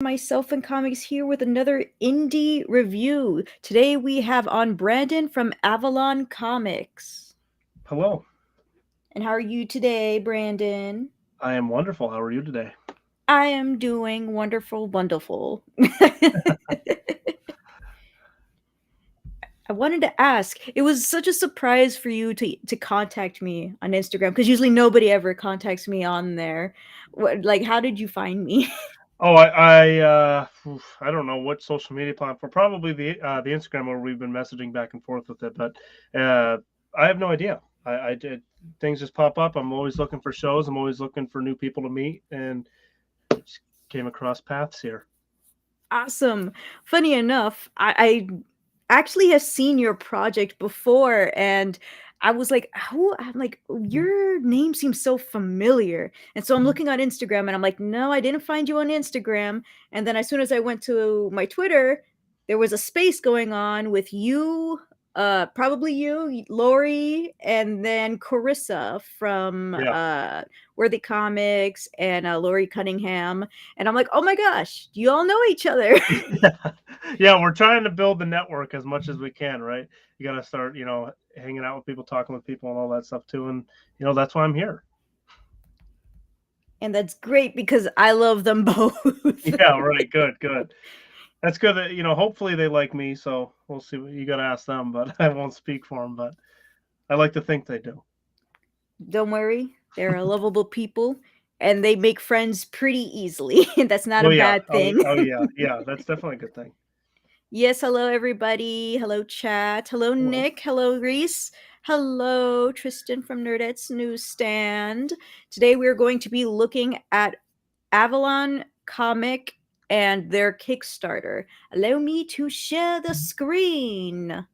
Myself and Comics here with another indie review. Today we have on Brandon from Avalon Comics. Hello. And how are you today, Brandon? I am wonderful. How are you today? I am doing wonderful, wonderful. I wanted to ask, it was such a surprise for you to contact me on Instagram because usually nobody ever contacts me on there. How did you find me? Oh, I don't know what social media platform. Probably the Instagram where we've been messaging back and forth with it, but uh, I have no idea. I did things just pop up. I'm always looking for shows. I'm always looking for new people to meet, and just came across paths here. Awesome. Funny enough, I actually have seen your project before, and I was like, "Who?" I'm like, "Your name seems so familiar." And so I'm looking on Instagram, and I'm like, "No, I didn't find you on Instagram." And then as soon as I went to my Twitter, there was a space going on with you, probably you, Lori, and then Carissa from Yeah, Worthy Comics and Lori Cunningham. And I'm like, "Oh my gosh, you all know each other." yeah. We're trying to build the network as much as we can, right? You got to start, hanging out with people, talking with people, and all that stuff too. And that's why I'm here. And that's great because I love them both. Yeah, right. Good, good. That's good that hopefully they like me. So we'll see. You got to ask them, but I won't speak for them. But I like to think they do. Don't worry, they're lovable people and they make friends pretty easily. That's not a Oh yeah. bad Oh, thing. oh yeah. Yeah. That's definitely a good thing. Yes, hello everybody. Hello chat. Hello Hello. Nick. Hello Reese. Hello Tristan from Nerdette's Newsstand. Today we're going to be looking at Avalon Comic and their Kickstarter. Allow me to share the screen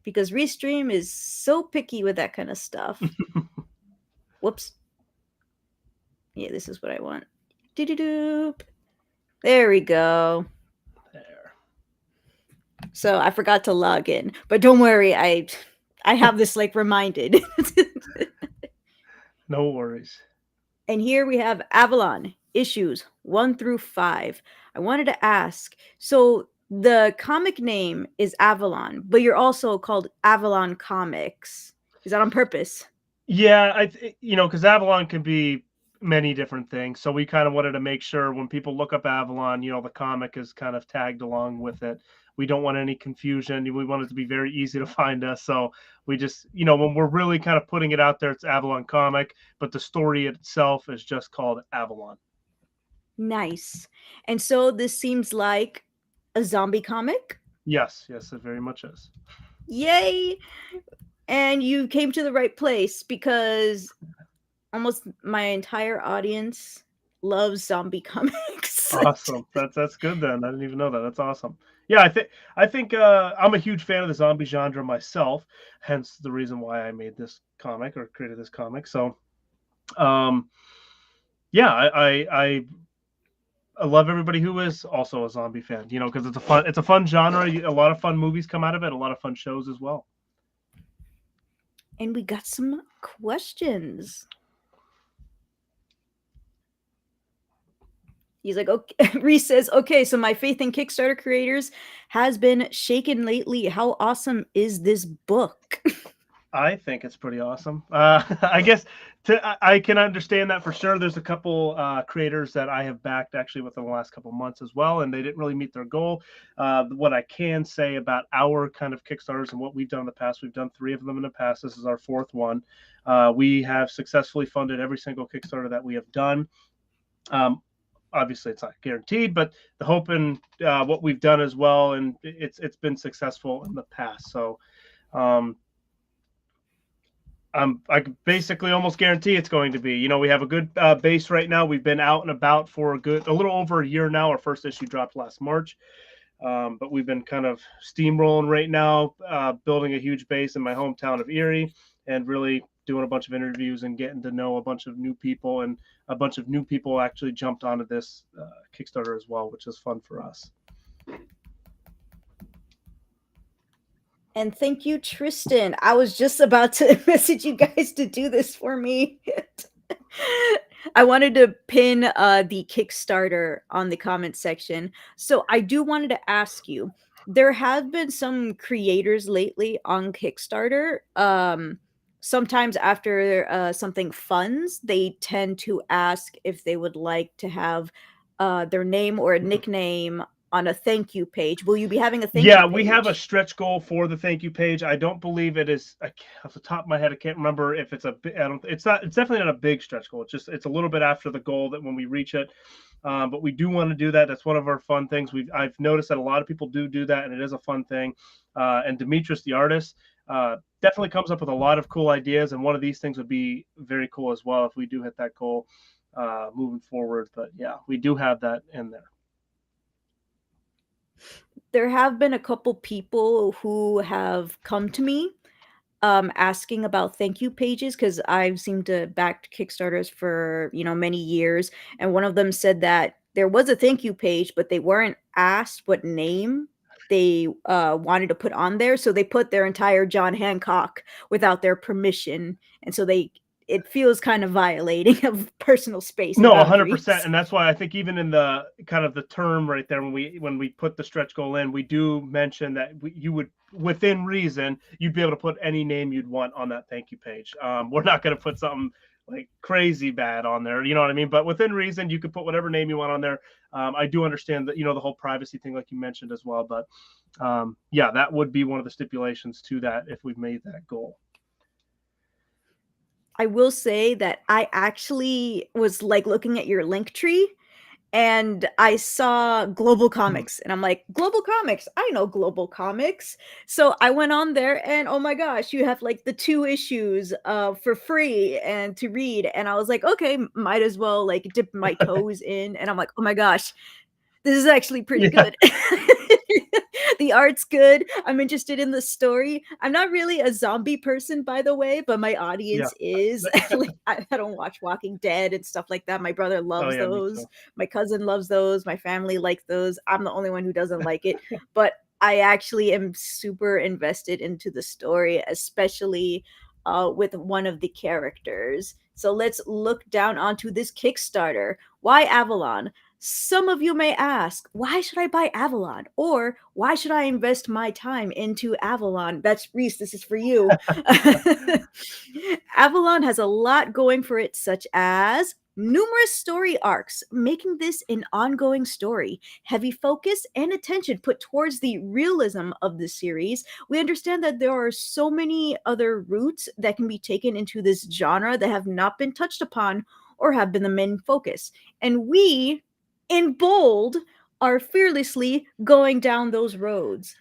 because Restream is so picky with that kind of stuff. Whoops. Yeah, this is what I want. Doo-doo-doop. There we go. There. So I forgot to log in, but don't worry, I have this like reminded. No worries. And here we have Avalon issues 1 through 5. I wanted to ask, so the comic name is Avalon, but you're also called Avalon Comics. Is that on purpose? Yeah, because Avalon can be many different things. So we kind of wanted to make sure when people look up Avalon, the comic is kind of tagged along with it. We don't want any confusion. We want it to be very easy to find us. So we just, when we're really kind of putting it out there, it's Avalon Comic, but the story itself is just called Avalon. Nice. And so this seems like a zombie comic. Yes, yes, it very much is. Yay! And you came to the right place because almost my entire audience loves zombie comics. Awesome. That's good then. I didn't even know that. That's awesome. Yeah, I think I'm a huge fan of the zombie genre myself, hence the reason why I made this comic or created this comic. So, um, yeah, I love everybody who is also a zombie fan. Because it's a fun genre. A lot of fun movies come out of it. A lot of fun shows as well. And we got some questions. He's like, okay. Reese says, okay, so my faith in Kickstarter creators has been shaken lately. How awesome is this book? I think it's pretty awesome. I guess I can understand that for sure. There's a couple creators that I have backed actually within the last couple months as well, and they didn't really meet their goal. What I can say about our kind of Kickstarters and what we've done in the past, we've done 3 of them in the past. This is our 4th one. We have successfully funded every single Kickstarter that we have done. Obviously, it's not guaranteed, but the hope and what we've done as well, and it's been successful in the past. So. I can basically almost guarantee it's going to be. We have a good base right now. We've been out and about for a little over a year now. Our first issue dropped last March, but we've been kind of steamrolling right now, building a huge base in my hometown of Erie, and really doing a bunch of interviews and getting to know a bunch of new people. And a bunch of new people actually jumped onto this Kickstarter as well, which is fun for us. And thank you, Tristan. I was just about to message you guys to do this for me. I wanted to pin the Kickstarter on the comment section. So I do wanted to ask you, there have been some creators lately on Kickstarter. Sometimes after something funds, they tend to ask if they would like to have their name or a nickname on a thank you page. Will you be having a thank you Yeah, we have a page? stretch goal for the thank you page. I don't believe it is, off the top of my head, I can't remember if it's a. I don't. It's not. It's definitely not a big stretch goal. It's a little bit after the goal that when we reach it. But we do want to do that. That's one of our fun things. I've noticed that a lot of people do that, and it is a fun thing. And Demetrius, the artist, definitely comes up with a lot of cool ideas. And one of these things would be very cool as well if we do hit that goal moving forward. But yeah, we do have that in there. There have been a couple people who have come to me asking about thank you pages because I've seemed to back Kickstarters for, many years. And one of them said that there was a thank you page, but they weren't asked what name they wanted to put on there. So they put their entire John Hancock without their permission. And so it feels kind of violating of personal space and No, 100%, boundaries. and that's why I think even in the kind of the term right there when we put the stretch goal in, we do mention that you would, within reason, you'd be able to put any name you'd want on that thank you page. We're not going to put something like crazy bad on there, you know what I mean? But within reason, you could put whatever name you want on there. I do understand that, the whole privacy thing, like you mentioned as well, but yeah, that would be one of the stipulations to that if we've made that goal. I will say that I actually was like looking at your link tree and I saw Global Mhm. Comics and I'm like, Global Comics, I know Global Comics. So I went on there and oh my gosh, you have like the 2 issues for free and to read. And I was like, okay, might as well like dip my toes in. And I'm like, oh my gosh, this is actually pretty Yeah, good. The art's good. I'm interested in the story. I'm not really a zombie person, by the way, but my yeah. audience is. Like, I don't watch Walking Dead and stuff like that. My brother Oh loves yeah, me those. too. My cousin loves those. My family likes those. I'm the only one who doesn't like it. But I actually am super invested into the story, especially with one of the characters. So let's look down onto this Kickstarter. Why Avalon? Some of you may ask, why should I buy Avalon? Or why should I invest my time into Avalon? That's Reese, this is for you. Avalon has a lot going for it, such as numerous story arcs, making this an ongoing story. Heavy focus and attention put towards the realism of the series. We understand that there are so many other routes that can be taken into this genre that have not been touched upon or have been the main focus. And we, in bold, are fearlessly going down those roads.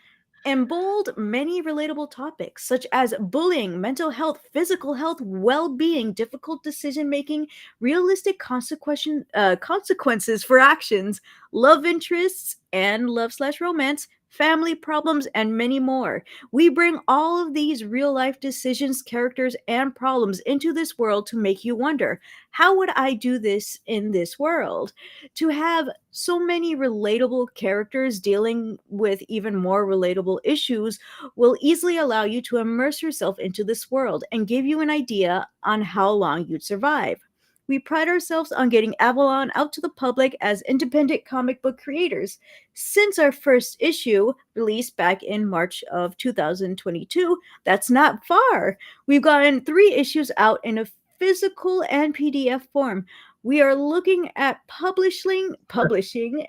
In bold, many relatable topics such as bullying, mental health, physical health, well being, difficult decision making, realistic consequences for actions, love interests and love/romance, family problems, and many more. We bring all of these real life decisions, characters, and problems into this world to make you wonder, how would I do this in this world? To have so many relatable characters dealing with even more relatable issues will easily allow you to immerse yourself into this world and give you an idea on how long you'd survive. We pride ourselves on getting Avalon out to the public as independent comic book creators. Since our first issue, released back in March of 2022, that's not far. We've gotten 3 issues out in a physical and PDF form. We are looking at publishing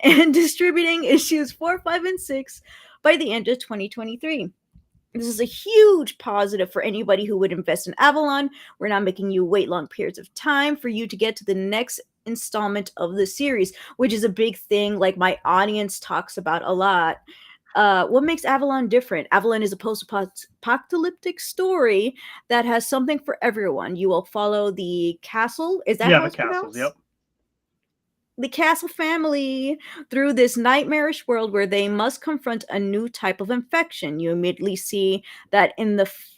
and distributing issues 4, 5, and 6 by the end of 2023. This is a huge positive for anybody who would invest in Avalon. We're not making you wait long periods of time for you to get to the next installment of the series, which is a big thing like my audience talks about a lot. What makes Avalon different? Avalon is a post-apocalyptic story that has something for everyone. You will follow the castle. Is that Yeah, how the it's castles. pronounced? Yep. The Castle family through this nightmarish world where they must confront a new type of infection. You immediately see that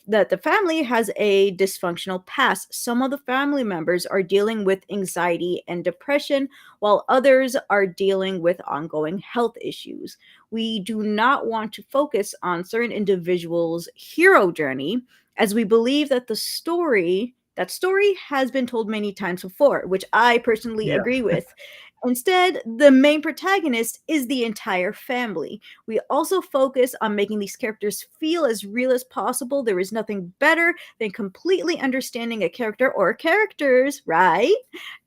that the family has a dysfunctional past. Some of the family members are dealing with anxiety and depression, while others are dealing with ongoing health issues. We do not want to focus on certain individuals' hero journey, as we believe that the story That story has been told many times before, which I personally Yeah, agree with. Instead, the main protagonist is the entire family. We also focus on making these characters feel as real as possible. There is nothing better than completely understanding a character or characters, right?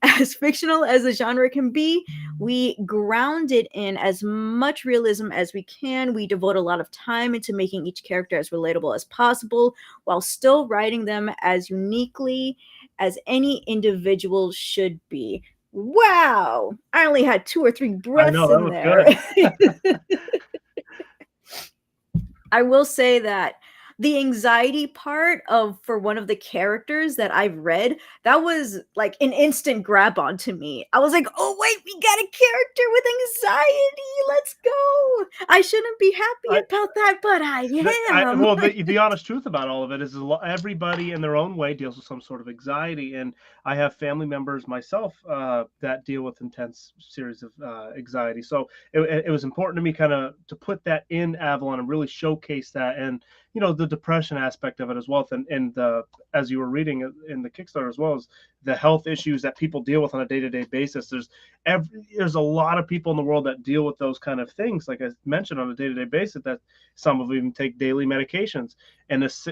As fictional as the genre can be, we ground it in as much realism as we can. We devote a lot of time into making each character as relatable as possible while still writing them as uniquely as any individual should be. Wow, I only had 2 or 3 I breaths know that in was there. good. I will say that the anxiety part of for one of the characters that I've read, that was like an instant grab onto me. I was like, "Oh wait, we got a character with anxiety. Let's go." I shouldn't be happy I, about that, but I am. well, the honest truth about all of it is everybody in their own way deals with some sort of anxiety, and I have family members myself that deal with intense series of anxiety. So it was important to me kind of to put that in Avalon and really showcase that, and the depression aspect of it as well, and the as you were reading in the Kickstarter as well as the health issues that people deal with on a day-to-day basis. There's a lot of people in the world that deal with those kind of things, like I mentioned, on a day-to-day basis, that some of them even take daily medications. And this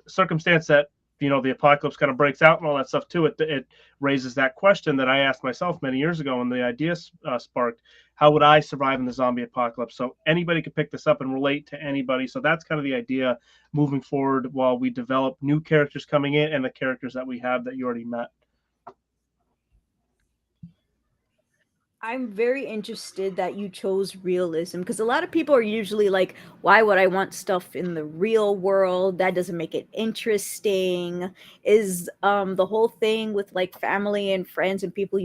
circumstance that the apocalypse kind of breaks out and all that stuff too, it raises that question that I asked myself many years ago, and the idea sparked: how would I survive in the zombie apocalypse? So anybody could pick this up and relate to anybody. So that's kind of the idea moving forward while we develop new characters coming in and the characters that we have that you already met. I'm very interested that you chose realism because a lot of people are usually like, why would I want stuff in the real world? That doesn't make it interesting. Is the whole thing with like family and friends and people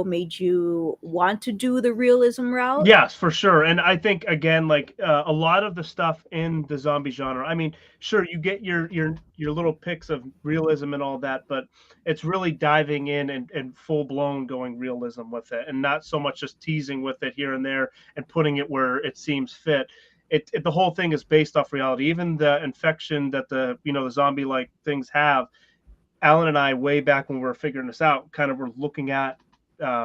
made you want to do the realism route? Yes, for sure. And I think again, like a lot of the stuff in the zombie genre. I mean, sure, you get your little picks of realism and all that, but it's really diving in and full blown going realism with it, and not so much just teasing with it here and there and putting it where it seems fit. The whole thing is based off reality. Even the infection that the zombie like things have, Alan and I, way back when we were figuring this out, kind of were looking at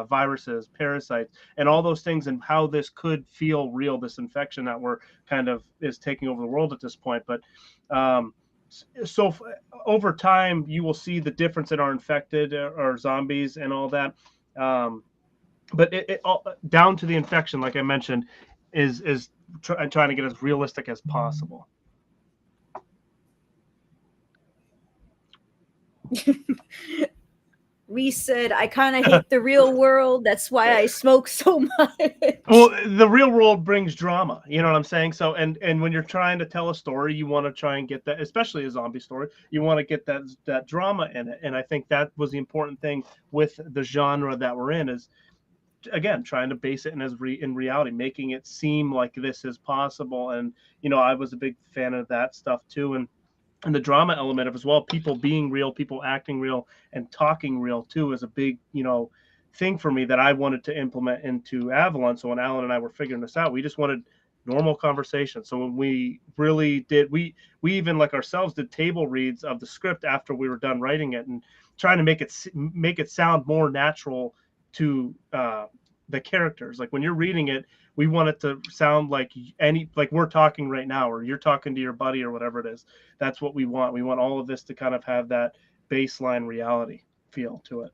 viruses, parasites, and all those things, and how this could feel real. This infection that we're kind of is taking over the world at this point. But um, so over time, you will see the difference in our infected or zombies and all that. Um, but it all, down to the infection, like I mentioned, is trying to get as realistic as possible. Reese said, I kind of hate the real world. That's why I smoke so much. Well, the real world brings drama. You know what I'm saying? So, and when you're trying to tell a story, you want to try and get that, especially a zombie story. You want to get that drama in it. And I think that was the important thing with the genre that we're in, is again trying to base it in reality, making it seem like this is possible. And I was a big fan of that stuff too, and the drama element of as well, people being real, people acting real, and talking real too, is a big thing for me that I wanted to implement into Avalon. So when Alan and I were figuring this out, we just wanted normal conversation. So when we really did, we even, like ourselves, did table reads of the script after we were done writing it, and trying to make it sound more natural to the characters. Like when you're reading it, we want it to sound like we're talking right now, or you're talking to your buddy, or whatever it is. That's what we want. We want all of this to kind of have that baseline reality feel to it.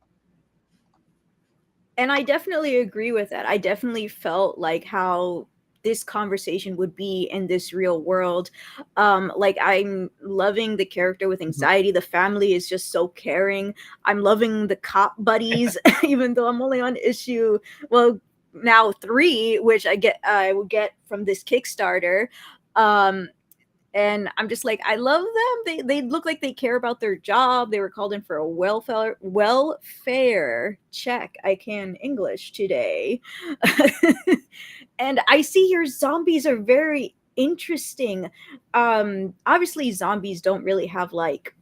And I definitely agree with that. I definitely felt like how this conversation would be in this real world. Like I'm loving the character with Mhm. anxiety. The family is just so caring. I'm loving the cop buddies, even though I'm only on issue, well, now 3, which I will get from this Kickstarter. Um, and I'm just like, I love them. They look like they care about their job. They were called in for a welfare check. I can English today. And I see your zombies are very interesting. Obviously zombies don't really have like,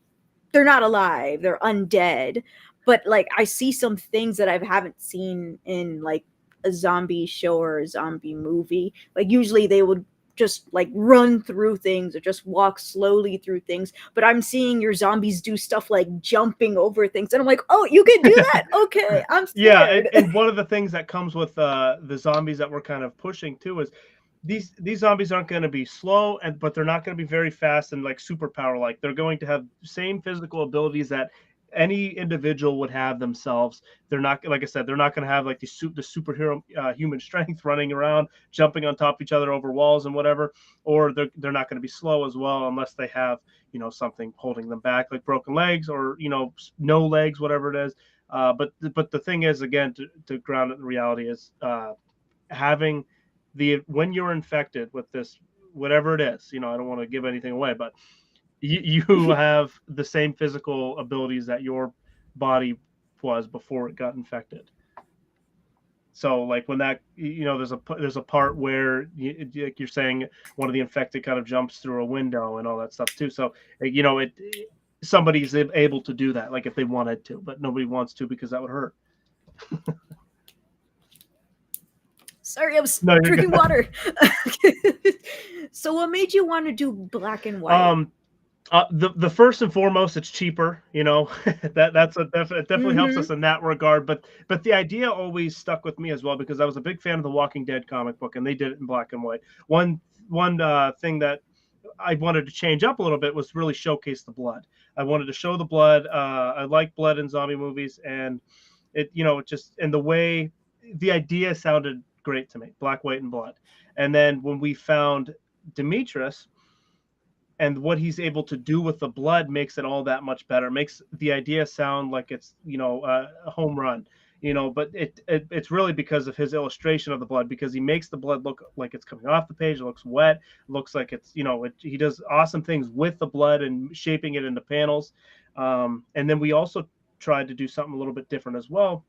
they're not alive, they're undead. But like I see some things that I haven't seen in like a zombie show or a zombie movie. Like usually they would just like run through things or just walk slowly through things, but I'm seeing your zombies do stuff like jumping over things, and I'm like, oh, you can do that? Okay, I'm Yeah, scared. and one of the things that comes with the zombies that we're kind of pushing too is these zombies aren't going to be slow, and but they're not going to be very fast and like superpower like. They're going to have same physical abilities that any individual would have themselves. They're not, like I said, they're not going to have like the superhero human strength running around, jumping on top of each other over walls and whatever. Or they're not going to be slow as well unless they have, you know, something holding them back, like broken legs or, you know, no legs, whatever it is. But the thing is, again, to ground it in reality is having when you're infected with this, whatever it is, you know, I don't want to give anything away, but you have the same physical abilities that your body was before it got infected. So like when that, you know, there's a part where like you're saying one of the infected kind of jumps through a window and all that stuff too. So you know somebody's able to do that, like if they wanted to, but nobody wants to because that would hurt. Sorry, I was No, you're drinking good. water. So what made you want to do black and white? Um, the first and foremost, it's cheaper. You know, that's it definitely helps Mm-hmm. us in that regard. But the idea always stuck with me as well because I was a big fan of the Walking Dead comic book, and they did it in black and white. One thing that I wanted to change up a little bit was really showcase the blood. I wanted to show the blood. I like blood in zombie movies, and it, you know, it just, and the way the idea sounded great to me, black, white, and blood. And then when we found Demetrius and what he's able to do with the blood makes it all that much better. Makes the idea sound like it's, you know, a home run, you know. But it's really because of his illustration of the blood, because he makes the blood look like it's coming off the page. It looks wet. Looks like it's, you know, he does awesome things with the blood and shaping it into panels. And then we also tried to do something a little bit different as well.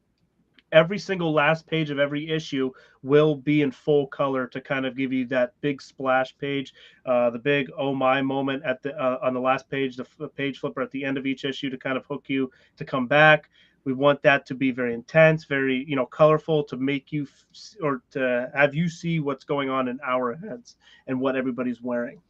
Every single last page of every issue will be in full color to kind of give you that big splash page, the big oh my moment at the on the last page, the page flipper at the end of each issue to kind of hook you to come back. We want that to be very intense, very, you know, colorful, to make you or to have you see what's going on in our heads and what everybody's wearing.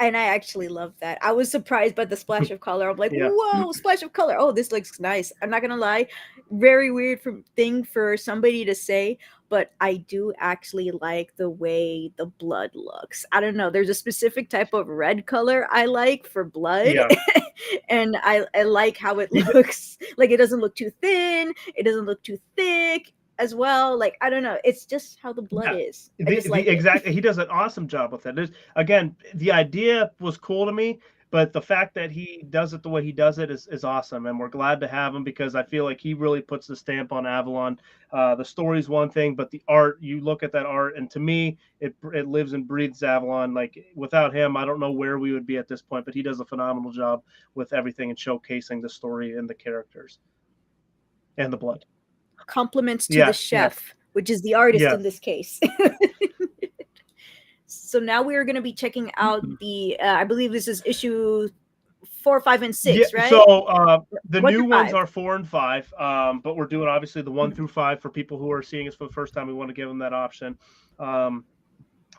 And I actually love that. I was surprised by the splash of color. I'm like, Yeah. whoa, splash of color. Oh, this looks nice. I'm not gonna lie, very weird thing for somebody to say, but I do actually like the way the blood looks. I don't know. There's a specific type of red color I like for blood, Yeah. and I like how it He, looks. Like it doesn't look too thin. It doesn't look too thick as well. Like I don't know. It's just how the blood yeah, is. I just the like it. exact he does an awesome job with it. There's, again, the idea was cool to me, but the fact that he does it the way he does it is awesome, and we're glad to have him because I feel like he really puts the stamp on Avalon. The story's one thing, but the art, you look at that art, and to me, it lives and breathes Avalon. Like without him, I don't know where we would be at this point, but he does a phenomenal job with everything and showcasing the story and the characters and the blood. Compliments to the Yes, yes, chef, which is the artist in yes. this case. So now we are going to be checking out the, I believe this is issue 4, 5, and 6, Yeah, right? so the One new through ones five. are 4 and 5, but we're doing obviously the 1 through 5 for people who are seeing us for the first time. We want to give them that option. Um,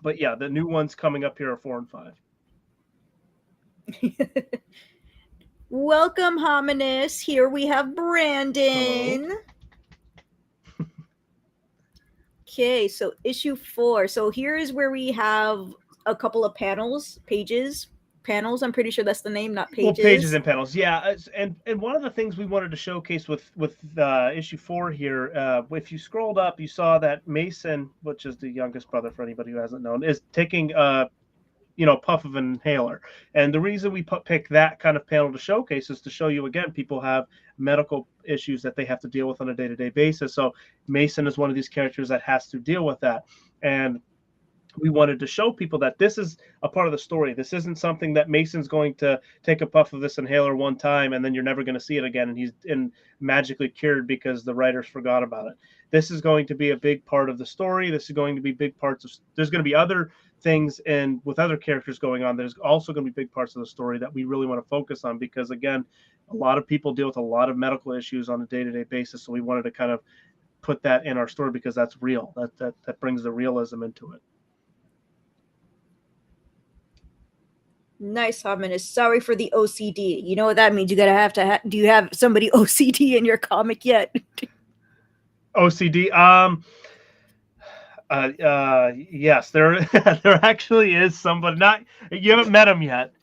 but yeah, the new ones coming up here are 4 and 5. Welcome, Hominis. Here we have Hello. Brandon. Okay, so issue 4. So here is where we have a couple of pages. Panels, I'm pretty sure that's the name, not Well, pages pages. and panels, yeah. And one of the things we wanted to showcase with issue 4 here, if you scrolled up, you saw that Mason, which is the youngest brother for anybody who hasn't known, is taking you know, puff of an inhaler. And the reason we pick that kind of panel to showcase is to show you, again, people have medical issues that they have to deal with on a day-to-day basis. So Mason is one of these characters that has to deal with that. And we wanted to show people that this is a part of the story. This isn't something that Mason's going to take a puff of this inhaler one time and then you're never going to see it again and he's magically cured because the writers forgot about it. This is going to be a big part of the story. This is going to be big parts of, there's going to be other things and with other characters going on, there's also going to be big parts of the story that we really want to focus on because, again, a lot of people deal with a lot of medical issues on a day-to-day basis. So we wanted to kind of put that in our story because that's real. That brings the realism into it. Nice, ominous. Sorry for the OCD. You know what that means? You gotta have to. Do you have somebody OCD in your comic yet? OCD. Yes, there there actually is somebody. Not you haven't met him yet.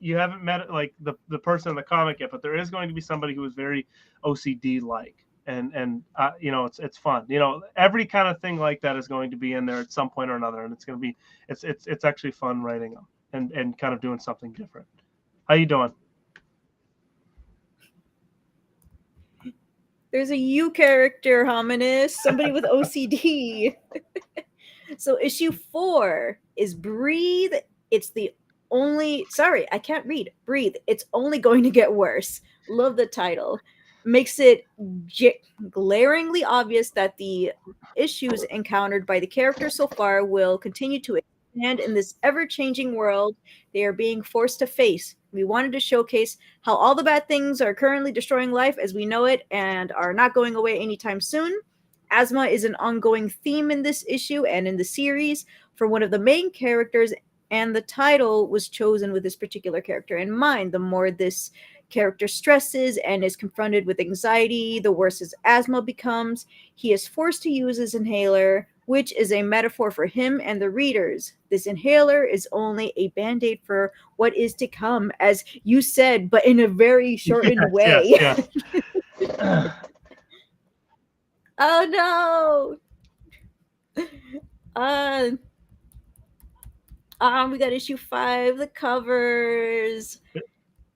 You haven't met like the person in the comic yet, but there is going to be somebody who is very OCD like, and you know it's fun. You know every kind of thing like that is going to be in there at some point or another, and it's going to be it's actually fun writing them and kind of doing something different. How you doing? There's a you character, hominous. Somebody with OCD. So issue 4 is Breathe. It's the only. Sorry, I can't read. Breathe. It's only going to get worse. Love the title. Makes it glaringly obvious that the issues encountered by the characters so far will continue to expand in this ever-changing world they are being forced to face. We wanted to showcase how all the bad things are currently destroying life as we know it and are not going away anytime soon. Asthma is an ongoing theme in this issue and in the series for one of the main characters, and the title was chosen with this particular character in mind. The more this character stresses and is confronted with anxiety, the worse his asthma becomes. He is forced to use his inhaler, which is a metaphor for him and the readers. This inhaler is only a band-aid for what is to come, as you said, but in a very shortened Yes, way. yes. Oh no! Uh, we got issue 5, the covers.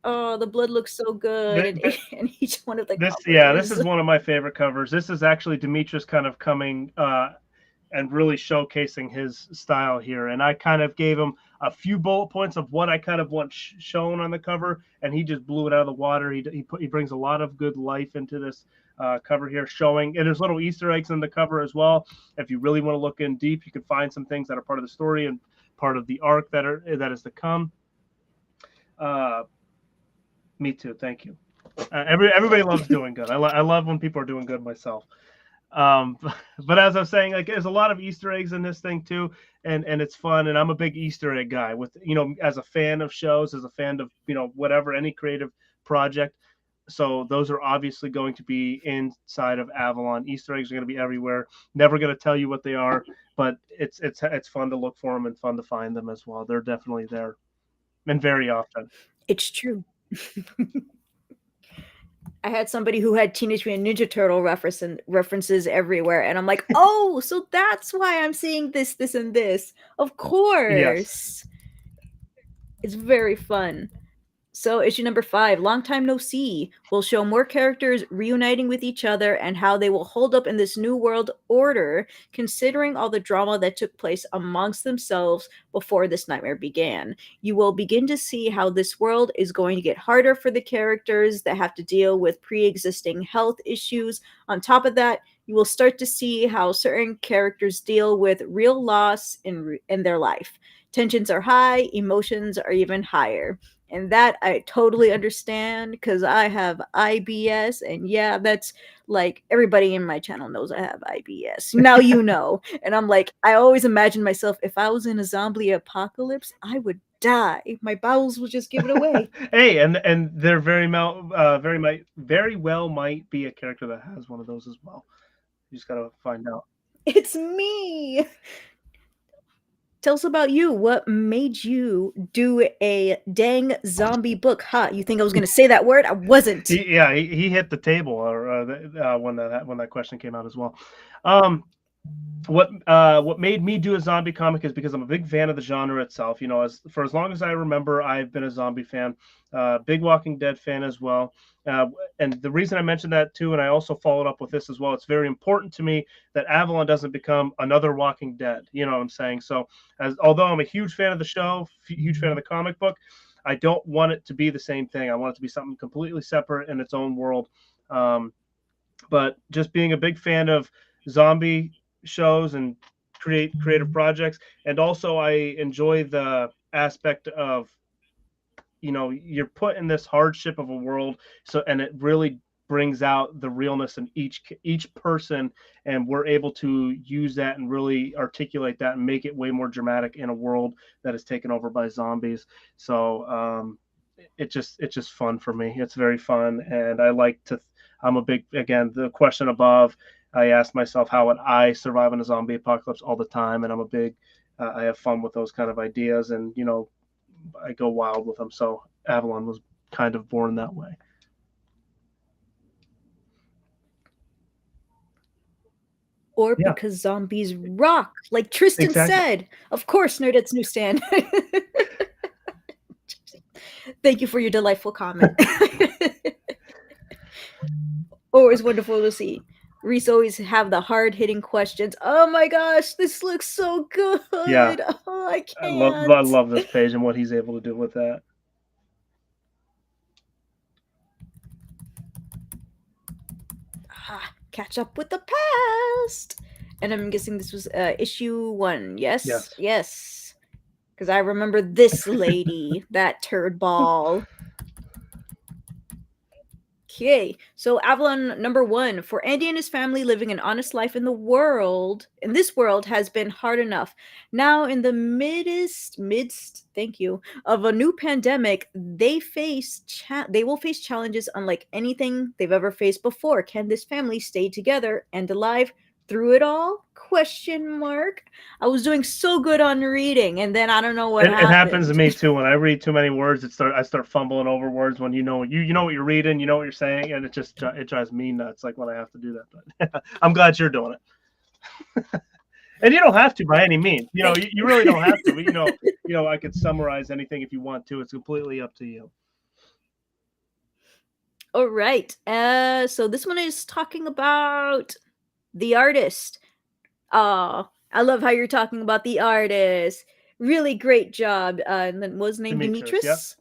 Oh, the blood looks so good in each one of the this covers. is one of my favorite covers. This is actually Demetrius kind of coming and really showcasing his style here. And I kind of gave him a few bullet points of what I kind of want shown on the cover, and he just blew it out of the water. He brings a lot of good life into this cover here, showing, and there's little Easter eggs in the cover as well. If you really want to look in deep, you can find some things that are part of the story and part of the arc that is to come. Me too. Thank you. Everybody loves doing good. I love when people are doing good myself. But as I was saying, like there's a lot of Easter eggs in this thing too, and it's fun. And I'm a big Easter egg guy. With as a fan of shows, as a fan of whatever, any creative project. So those are obviously going to be inside of Avalon. Easter eggs are going to be everywhere. Never going to tell you what they are, but it's fun to look for them and fun to find them as well. They're definitely there, and very often. It's true. I had somebody who had Teenage Mutant Ninja Turtle references everywhere, and I'm like, oh, so that's why I'm seeing this, this, and this. Of course. Yes. It's very fun. So, issue number 5, Long Time No See, will show more characters reuniting with each other and how they will hold up in this new world order, considering all the drama that took place amongst themselves before this nightmare began. You will begin to see how this world is going to get harder for the characters that have to deal with pre-existing health issues. On top of that, you will start to see how certain characters deal with real loss in their life. Tensions are high, emotions are even higher. And that I totally understand because I have IBS. And yeah, that's like everybody in my channel knows I have IBS. Now you know. And I'm like, I always imagine myself, if I was in a zombie apocalypse, I would die. My bowels would just give it away. Hey, and there very well might be a character that has one of those as well. You just gotta find out. It's me. Tell us about you. What made you do a dang zombie book? Ha! You think I was going to say that word? I wasn't. He hit the table or when that question came out as well. What made me do a zombie comic is because I'm a big fan of the genre itself. For as long as I remember, I've been a zombie fan, big Walking Dead fan as well. And the reason I mentioned that too, and I also followed up with this as well, it's very important to me that Avalon doesn't become another Walking Dead. You know what I'm saying? So, although I'm a huge fan of the show, huge fan of the comic book, I don't want it to be the same thing. I want it to be something completely separate in its own world. But just being a big fan of zombie shows and creative projects, and also I enjoy the aspect of you're put in this hardship of a world, and it really brings out the realness in each person, and we're able to use that and really articulate that and make it way more dramatic in a world that is taken over by zombies. So it's just fun for me. It's very fun, and I like to. I'm a big, again, the question above. I ask myself, how would I survive in a zombie apocalypse all the time, and I'm a big. I have fun with those kind of ideas, and I go wild with them. So Avalon was kind of born that way. Or Yeah, because zombies rock, like Tristan exactly. said. Of course, Nerdette's Newsstand. Thank you for your delightful comment. Always wonderful to see. Reese always have the hard hitting questions. Oh my gosh, this looks so Yeah, good. Oh, I I can't. love this page and what he's able to do with that. Catch up with the past. And I'm guessing this was issue 1. Yes? Yes. Yes. Because I remember this lady, that turd ball. Okay, so Avalon number 1. For Andy and his family, living an honest life in this world, has been hard enough. Now, in the midst, thank you, of a new pandemic, they will face challenges unlike anything they've ever faced before. Can this family stay together and alive through it all? Question mark. I was doing so good on reading, and then I don't know what It happens to happened. me too. When I read too many words, I start fumbling over words when you know what you're reading, you know what you're saying, and it drives me nuts. Like when I have to do that, but I'm glad you're doing it. And you don't have to by any means. Thank You really don't have to. you. But, I could summarize anything if you want to. It's completely up to you. All right. So this one is talking about the artist. Oh, I love how you're talking about the artist. Really great job. And then was named Demetrius, yep. Demetrius.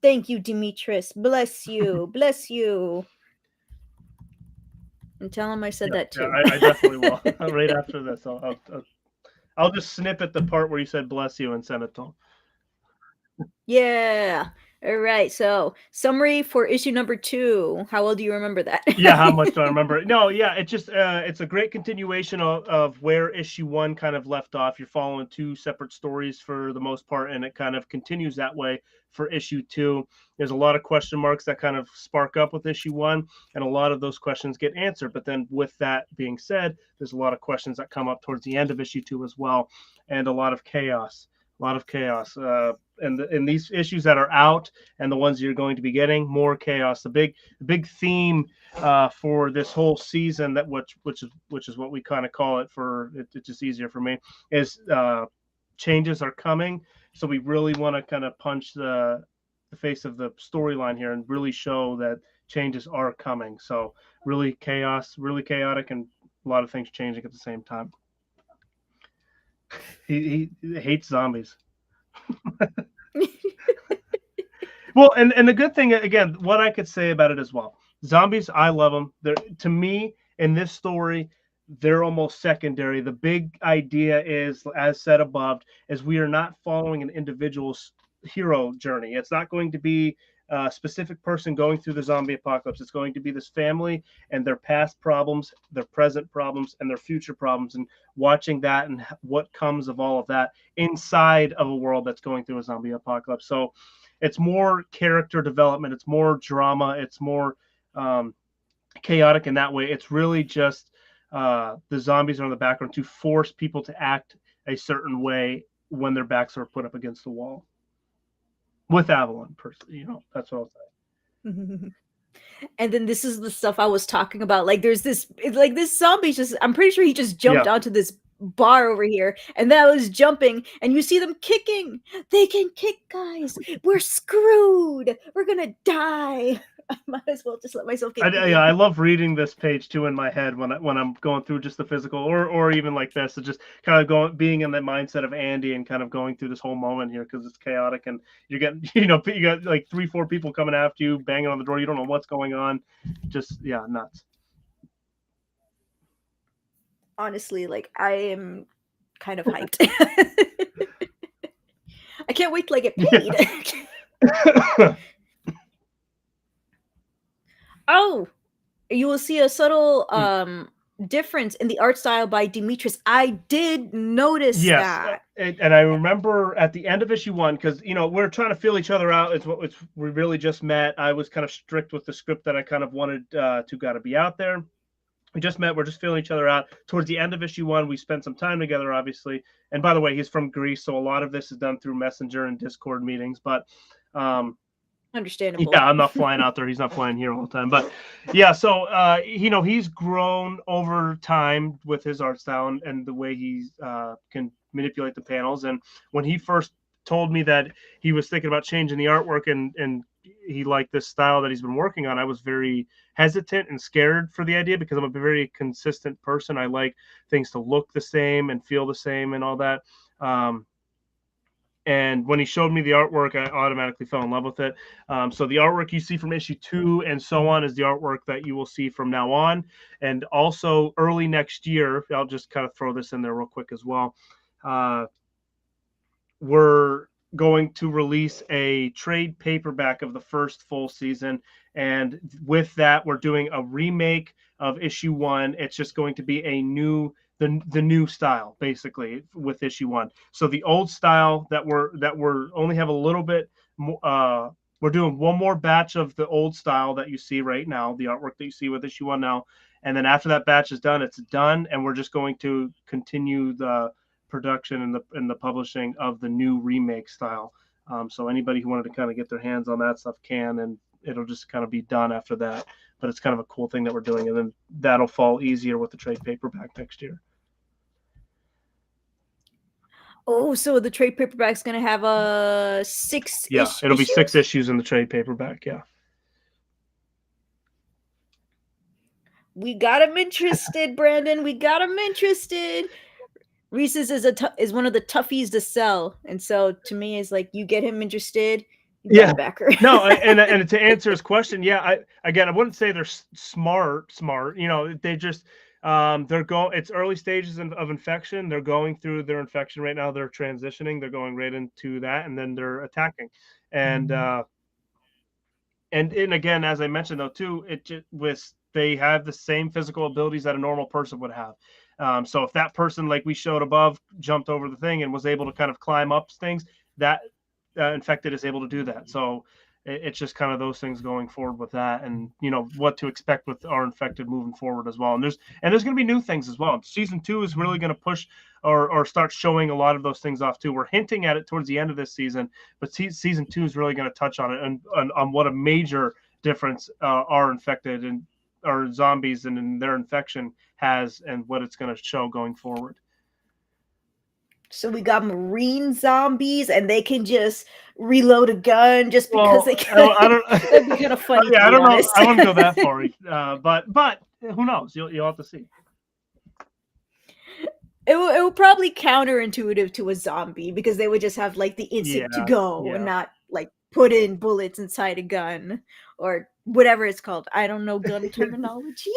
Thank you, Demetrius. Bless you. Bless you. And tell him I said Yeah, that yeah, too. I definitely will. Right after this, I'll just snip at the part where you said bless you and send it to him. Yeah. All right. So, summary for issue number 2. How well do you remember that? Yeah, how much do I remember? No, yeah, it's a great continuation of where issue 1 kind of left off. You're following 2 separate stories for the most part, and it kind of continues that way for issue 2. There's a lot of question marks that kind of spark up with issue 1, and a lot of those questions get answered. But then, with that being said, there's a lot of questions that come up towards the end of issue 2 as well, and a lot of chaos. A lot of chaos. And in these issues that are out and the ones you're going to be getting, more chaos. The big theme for this whole season, that which is what we kind of call it, for it's just easier for me, is changes are coming. So we really want to kind of punch the face of the storyline here and really show that changes are coming. So really really chaotic, and a lot of things changing at the same time. He hates zombies. Well, and the good thing, again, what I could say about it as well, zombies, I love them. They're, to me, in this story, they're almost secondary. The big idea is, as said above, is we are not following an individual's hero journey. It's not going to be a specific person going through the zombie apocalypse. It's going to be this family and their past problems, their present problems, and their future problems, and watching that and what comes of all of that inside of a world that's going through a zombie apocalypse. So it's more character development, it's more drama, it's more chaotic in that way. It's really just the zombies are in the background to force people to act a certain way when their backs are put up against the wall. With Avalon, personally, that's what I'll say. And then this is the stuff I was talking about. Like there's this zombie just, I'm pretty sure he just jumped Yeah. onto this bar over here, and that was jumping, and you see them kicking. They can kick, guys. We're screwed. We're gonna die. I might as well just let myself get eaten. I love reading this page too in my head when I'm going through just the physical, or even like this, so just kind of being in the mindset of Andy and kind of going through this whole moment here, because it's chaotic and you're getting you got like 3-4 people coming after you, banging on the door, you don't know what's going on, just nuts. Honestly, like I am kind of hyped. I can't wait till I get paid. Yeah. Oh, you will see a subtle Hmm. difference in the art style by Demetrius. I did notice Yes, that. and I remember at the end of issue one, because we're trying to feel each other out. We really just met. I was kind of strict with the script that I kind of wanted to got to be out there. We just met. We're just feeling each other out. Towards the end of issue one, we spent some time together, obviously. And by the way, he's from Greece, so a lot of this is done through Messenger and Discord meetings. But um, yeah, Understandable. I'm not flying out there. He's not flying here all the time. But yeah, so he's grown over time with his art style and the way he can manipulate the panels. And when he first told me that he was thinking about changing the artwork and he liked this style that he's been working on, I was very hesitant and scared for the idea because I'm a very consistent person. I like things to look the same and feel the same and all that. And when he showed me the artwork, I automatically fell in love with it. So the artwork you see from issue 2 and so on is the artwork that you will see from now on. And also early next year, I'll just kind of throw this in there real quick as well. We're going to release a trade paperback of the first full season. And with that, we're doing a remake of issue 1. It's just going to be the new style basically with issue 1. So the old style that we're only have a little bit we're doing one more batch of the old style that you see right now, the artwork that you see with issue 1 now, and then after that batch is done, it's done, and we're just going to continue the production and the publishing of the new remake style. So anybody who wanted to kind of get their hands on that stuff can, and it'll just kind of be done after that. But it's kind of a cool thing that we're doing, and then that'll fall easier with the trade paperback next year. Oh, so the trade paperback's gonna have a six Yeah, it'll be 6 issues. issues in the trade paperback. Yeah. We got him interested, Brandon. We got him interested. Reese's is one of the toughies to sell, and so to me, it's like you get him interested, you got Yeah. a backer. No, and to answer his question, yeah, I wouldn't say they're smart. They just it's early stages of infection. They're going through their infection right now. They're transitioning. They're going right into that, and then they're attacking. And again, as I mentioned though too, they have the same physical abilities that a normal person would have. So if that person, like we showed above, jumped over the thing and was able to kind of climb up things, that infected is able to do that. So it's just kind of those things going forward with that, and what to expect with our infected moving forward as well. And there's going to be new things as well. Season 2 is really going to push or start showing a lot of those things off too. We're hinting at it towards the end of this season, but season 2 is really going to touch on it and on what a major difference our infected and our zombies and in their infection has, and what it's going to show going forward. So we got marine zombies, and they can just reload a gun just because they can. I don't. That'd be kind of funny. Yeah, to I be don't honest. know. I wouldn't go that far, but who knows? You'll have to see. It will probably counterintuitive to a zombie because they would just have like the instinct to go and not like put in bullets inside a gun or whatever it's called. I don't know gun terminology.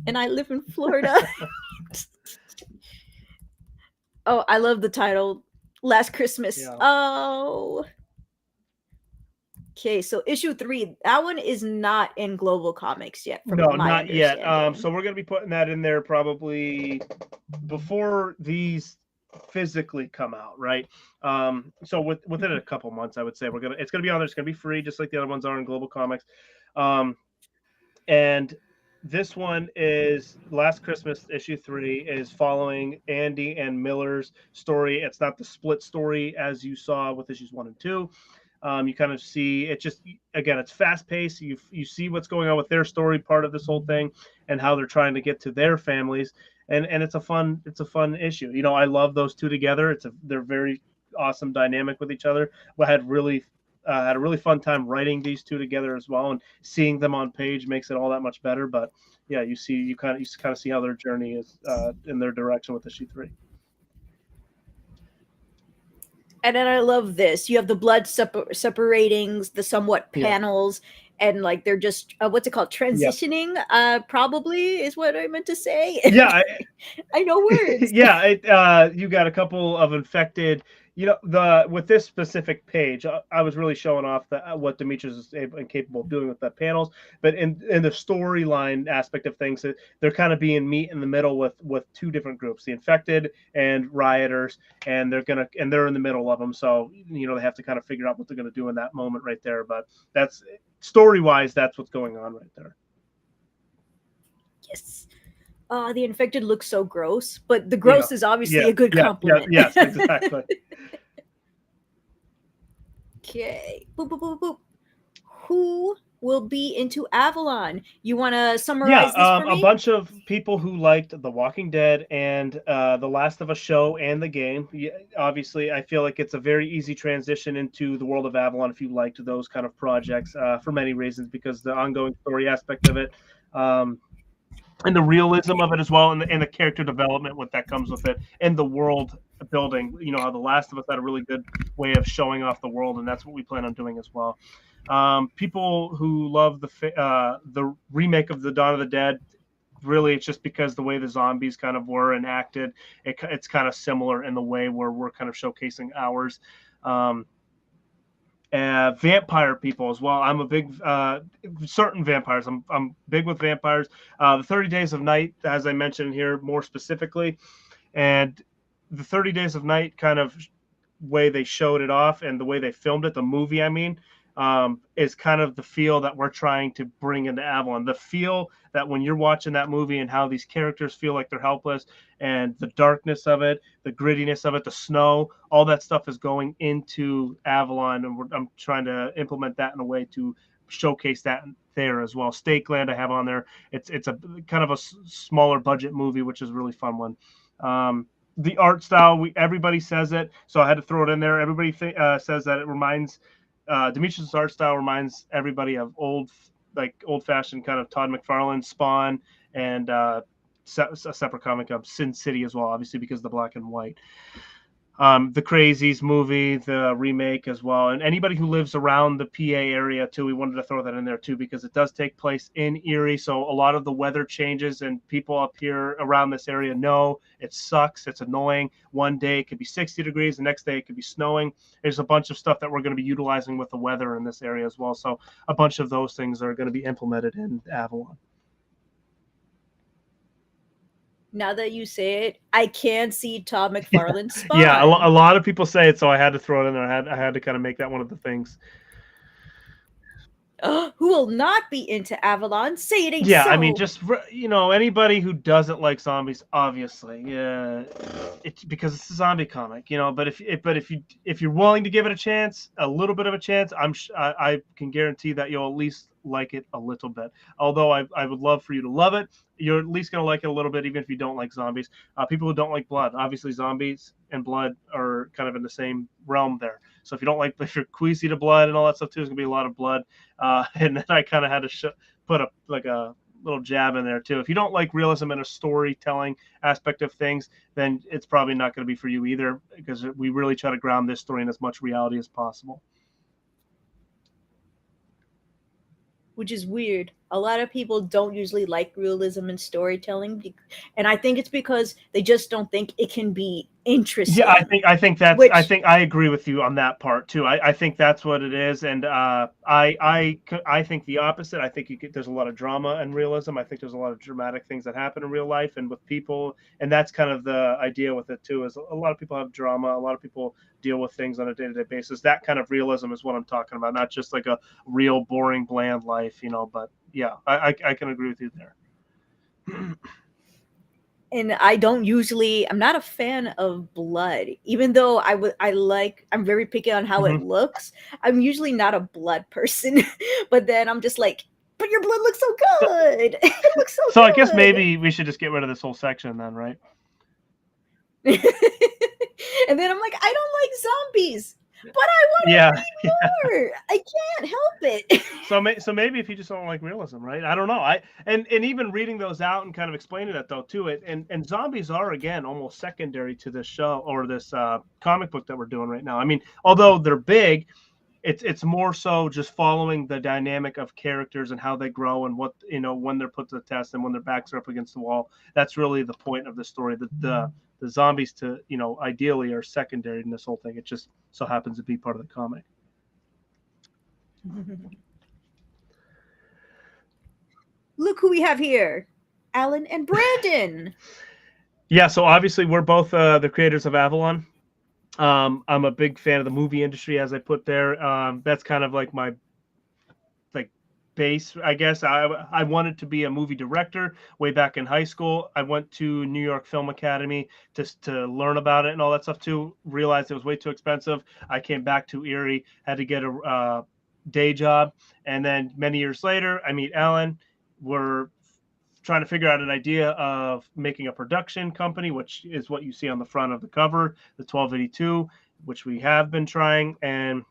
And I live in Florida. Oh, I love the title. Last Christmas. Yeah. Oh. Okay, so issue 3, that one is not in Global Comics yet. No, not yet. So we're going to be putting that in there probably before these physically come out, right? So within a couple months, I would say it's going to be on there. It's going to be free, just like the other ones are in Global Comics. And this one is Last Christmas issue 3 is following Andy and Miller's story. It's not the split story as you saw with issues 1 and 2. You kind of see it just, again, it's fast paced. You see what's going on with their story part of this whole thing and how they're trying to get to their families. And it's a fun issue. I love those two together. They're very awesome dynamic with each other. I had a really fun time writing these two together as well, and seeing them on page makes it all that much better. But yeah, you kind of see how their journey is in their direction with issue 3. And then I love this. You have the blood separating the somewhat panels, and like they're just what's it called? Transitioning. Yeah. Probably is what I meant to say. Yeah, I know words. Yeah, you got a couple of infected. with this specific page, I was really showing off what Demetrius is able and capable of doing with the panels. But in the storyline aspect of things, they're kind of being meet in the middle with two different groups, the infected and rioters, and they're in the middle of them. So they have to kind of figure out what they're going to do in that moment right there. But that's story wise, that's what's going on right there. Yes. The infected looks so gross, but the gross is obviously a good compliment. Yes, exactly. Okay. Boop, boop, boop, boop. Who will be into Avalon? You want to summarize this for me? A bunch of people who liked The Walking Dead and The Last of Us show and the game. Obviously, I feel like it's a very easy transition into the world of Avalon if you liked those kind of projects for many reasons, because the ongoing story aspect of it, and the realism of it as well, and the character development, what that comes with it, and the world building. How The Last of Us had a really good way of showing off the world, and that's what we plan on doing as well. People who love the remake of the Dawn of the Dead, really it's just because the way the zombies kind of were and acted, it's kind of similar in the way where we're kind of showcasing ours. Vampire people as well. I'm a big certain vampires. I'm big with vampires. The 30 Days of Night, as I mentioned here more specifically, and the 30 Days of Night kind of way they showed it off and the way they filmed it, the movie, I mean, is kind of the feel that we're trying to bring into Avalon. The feel that when you're watching that movie and how these characters feel like they're helpless, and the darkness of it, the grittiness of it, the snow, all that stuff is going into Avalon, and I'm trying to implement that in a way to showcase that there as well. Stakeland I have on there. It's a kind of a smaller budget movie, which is a really fun one. The art style, everybody says it, so I had to throw it in there. Everybody says that it reminds Demetrius' art style reminds everybody of old-fashioned kind of Todd McFarlane, Spawn, and a separate comic of Sin City as well, obviously because of the black and white. The Crazies movie, the remake as well, and anybody who lives around the PA area too, we wanted to throw that in there too, because it does take place in Erie, so a lot of the weather changes, and people up here around this area know it sucks, it's annoying. One day it could be 60 degrees, the next day it could be snowing. There's a bunch of stuff that we're going to be utilizing with the weather in this area as well, so a bunch of those things are going to be implemented in Avalon. Now that you say it, I can see Todd McFarlane's Spawn. Yeah, a lot of people say it, so I had to throw it in there. I had to kind of make that one of the things. Who will not be into Avalon? Say it ain't so. Yeah, I mean, just anybody who doesn't like zombies, obviously, yeah, it's because it's a zombie comic, But if you're willing to give it a chance, a little bit of a chance, I can guarantee that you'll at least like it a little bit. Although I would love for you to love it, you're at least gonna like it a little bit, even if you don't like zombies. People who don't like blood, obviously, zombies and blood are kind of in the same realm there. So if you're queasy to blood and all that stuff too, there's gonna be a lot of blood. And then I kind of had to put a little jab in there too. If you don't like realism and a storytelling aspect of things, then it's probably not going to be for you either, because we really try to ground this story in as much reality as possible. Which is weird. A lot of people don't usually like realism and storytelling, and I think it's because they just don't think it can be interesting. Yeah, I think I agree with you on that part too. I think that's what it is, and I think the opposite. I think there's a lot of drama and realism. I think there's a lot of dramatic things that happen in real life and with people, and that's kind of the idea with it too. Is a lot of people have drama. A lot of people deal with things on a day-to-day basis. That kind of realism is what I'm talking about, not just like a real boring, bland life, But yeah, I can agree with you there. And I'm not a fan of blood, even though I'm very picky on how it looks. I'm usually not a blood person, but then I'm just like, but your blood looks so good. It looks so good. So I guess maybe we should just get rid of this whole section then, right? And then I'm like, I don't like zombies, but I want to read more. I can't help it. So maybe if you just don't like realism, right? I don't know. And even reading those out and kind of explaining that though to it, and zombies are again almost secondary to this show or this comic book that we're doing right now. I mean, although they're big, it's more so just following the dynamic of characters and how they grow and what when they're put to the test and when their backs are up against the wall. That's really the point of the story. The zombies to ideally are secondary in this whole thing. It just so happens to be part of the comic. Look who we have here, Alan and Brandon. Yeah, so obviously we're both the creators of Avalon. I'm a big fan of the movie industry, as I put there. That's kind of like my base, I guess. I wanted to be a movie director way back in high school. I went to New York Film Academy to learn about it and all that stuff too. Realized it was way too expensive. I came back to Erie, had to get a day job, and then many years later, I meet Alan. We're trying to figure out an idea of making a production company, which is what you see on the front of the cover, the 1282, which we have been trying. And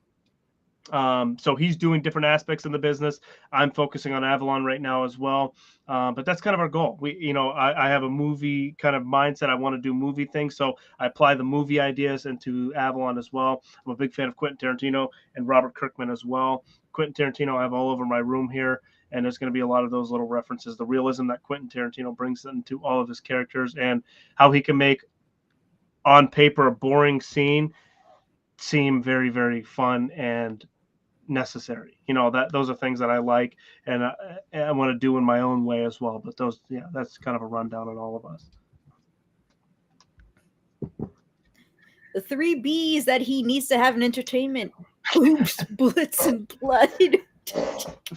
so he's doing different aspects in the business. I'm focusing on Avalon right now as well. But that's kind of our goal. I have a movie kind of mindset. I want to do movie things. So I apply the movie ideas into Avalon as well. I'm a big fan of Quentin Tarantino and Robert Kirkman as well. Quentin Tarantino I have all over my room here. And there's going to be a lot of those little references, the realism that Quentin Tarantino brings into all of his characters and how he can make on paper a boring scene seem very, very fun and necessary. Those are things that I like and I want to do in my own way as well. But that's kind of a rundown on all of us. The 3 B's that he needs to have in entertainment: boobs, bullets, and blood.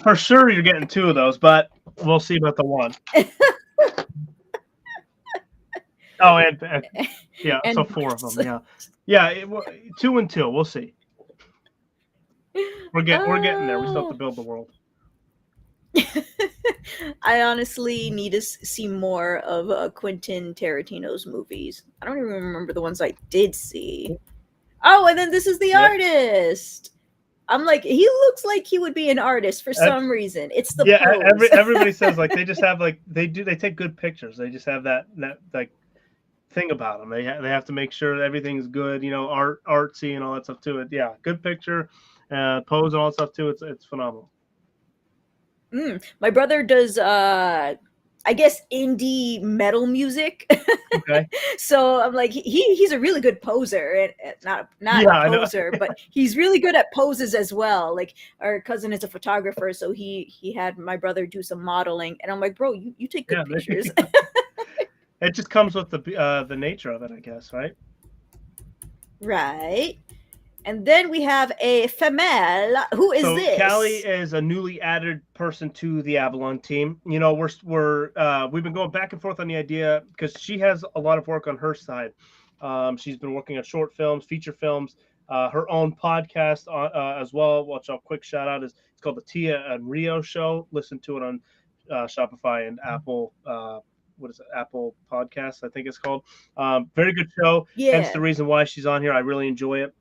For sure, you're getting 2 of those, but we'll see about the 1. Oh, and yeah, and so 4 of them. Yeah, 2 and 2. We'll see. We're getting there. We still have to build the world. I honestly need to see more of Quentin Tarantino's movies. I don't even remember the ones I did see. Oh, and then this is the artist. I'm like, he looks like he would be an artist for some reason. It's the pose. Everybody says like they just have like they take good pictures. They just have that like thing about them. They have to make sure that everything's good. Artsy and all that stuff too. Yeah, good picture, pose and all that stuff too. It's phenomenal. My brother does I guess indie metal music. Okay. So I'm like, he's a really good poser, and not a poser, but he's really good at poses as well. Like our cousin is a photographer, so he had my brother do some modeling, and I'm like, bro, you take good pictures. It just comes with the nature of it, I guess, right? Right. And then we have a femelle. Who is this? Callie is a newly added person to the Avalon team. We've been going back and forth on the idea because she has a lot of work on her side. She's been working on short films, feature films, her own podcast as well, which I'll quick shout out. It's called the Tia and Rio Show. Listen to it on Shopify and Apple. What is it? Apple Podcasts, I think it's called. Very good show. Yeah. Hence the reason why she's on here. I really enjoy it.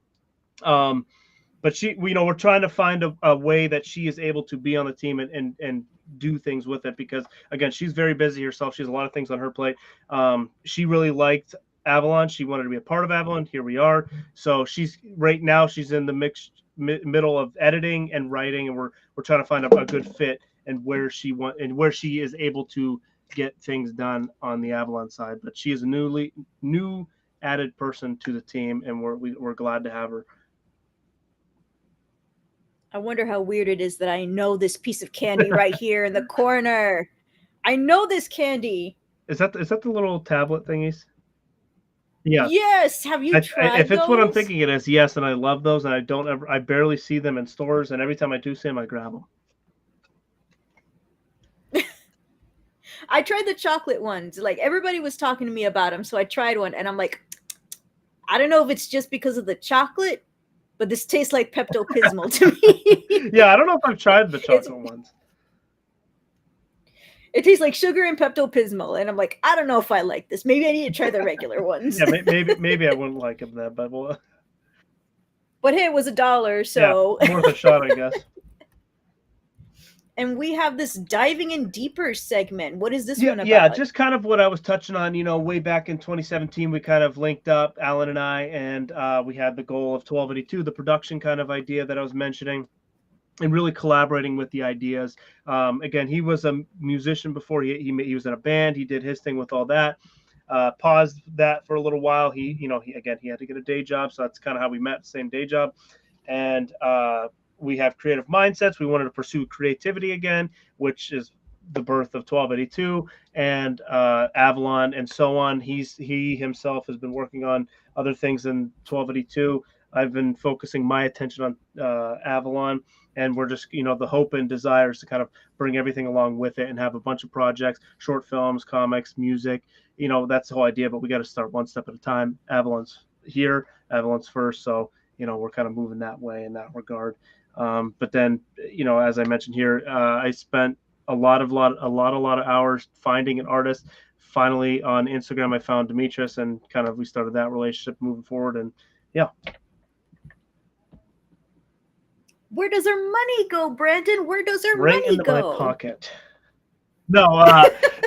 But we're trying to find a way that she is able to be on the team and do things with it because again, she's very busy herself. She has a lot of things on her plate. She really liked Avalon. She wanted to be a part of Avalon. Here we are. So she's in the middle of editing and writing, and we're trying to find a good fit and where she is able to get things done on the Avalon side. But she is a new added person to the team, and we're glad to have her. I wonder how weird it is that I know this piece of candy right here in the corner. I know this candy. Is that the little tablet thingies? Yeah. Yes. Have you tried if it's those? What I'm thinking it is, yes, and I love those, and I barely see them in stores, and every time I do see them, I grab them. I tried the chocolate ones. Like everybody was talking to me about them, so I tried one, and I'm like, I don't know if it's just because of the chocolate, but this tastes like Pepto-Bismol to me. Yeah, I don't know if I've tried the chocolate ones. It tastes like sugar and Pepto-Bismol, and I'm like, I don't know if I like this. Maybe I need to try the regular ones. Yeah, maybe I wouldn't like them then, but well. But hey, it was $1, so yeah, worth a shot, I guess. And we have this diving in deeper segment. What is this Yeah, one yeah, about? just kind of what I was touching on, way back in 2017, we kind of linked up, Alan and I, and we had the goal of 1282, the production kind of idea that I was mentioning, and really collaborating with the ideas. Again, he was a musician before. He was in a band. He did his thing with all that. Paused that for a little while. He had to get a day job, so that's kind of how we met, same day job. And we have creative mindsets. We wanted to pursue creativity again, which is the birth of 1282 and Avalon and so on. He himself has been working on other things in 1282. I've been focusing my attention on Avalon, and we're just, the hope and desire is to kind of bring everything along with it and have a bunch of projects, short films, comics, music. That's the whole idea, but we got to start one step at a time. Avalon's here, Avalon's first, so we're kind of moving that way in that regard. But then, as I mentioned here, I spent a lot of hours finding an artist. Finally, on Instagram, I found Demetrius, and kind of we started that relationship moving forward. And yeah. Where does our money go, Brandon? Where does our Right money into my go? pocket. No,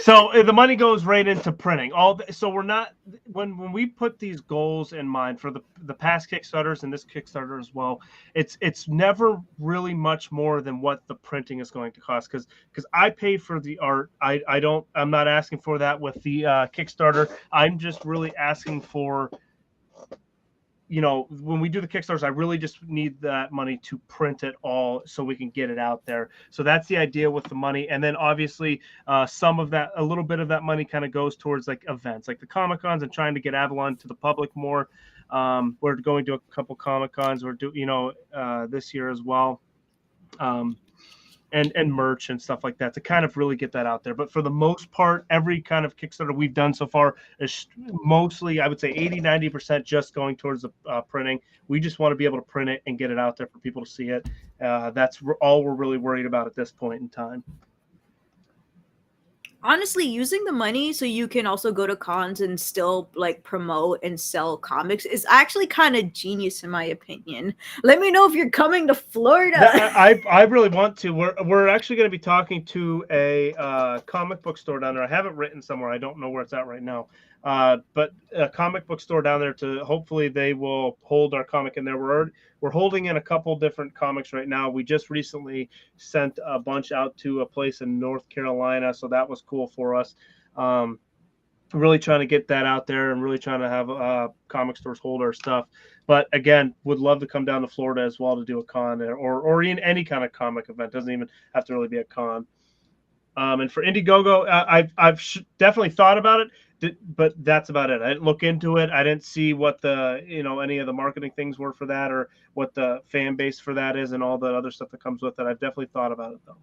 so the money goes right into printing. So we're not, when we put these goals in mind for the past Kickstarters and this Kickstarter as well, it's never really much more than what the printing is going to cost, because I pay for the art. I'm not asking for that with the Kickstarter. I'm just really asking for, when we do the Kickstarters, I really just need that money to print it all so we can get it out there. So that's the idea with the money. And then obviously some of that, a little bit of that money kind of goes towards like events, like the Comic-Cons, and trying to get Avalon to the public more. We're going to a couple Comic-Cons. We're this year as well. And merch and stuff like that to kind of really get that out there. But for the most part, every kind of Kickstarter we've done so far is mostly, I would say 80-90% just going towards the printing. We just want to be able to print it and get it out there for people to see it. That's all we're really worried about at this point in time. Honestly, using the money so you can also go to cons and still like promote and sell comics is actually kind of genius in my opinion. Let me know if you're coming to Florida. I really want to. We're actually going to be talking to a comic book store down there. I have it written somewhere. I don't know where it's at right now. But a comic book store down there, to hopefully they will hold our comic in there. We're holding in a couple different comics right now. We just recently sent a bunch out to a place in North Carolina, so that was cool for us. Really trying to get that out there and really trying to have comic stores hold our stuff. But again, would love to come down to Florida as well to do a con or in any kind of comic event. Doesn't even have to really be a con. And for Indiegogo, I've definitely thought about it, but that's about it. I didn't look into it. I didn't see what the any of the marketing things were for that, or what the fan base for that is, and all the other stuff that comes with it. I've definitely thought about it though.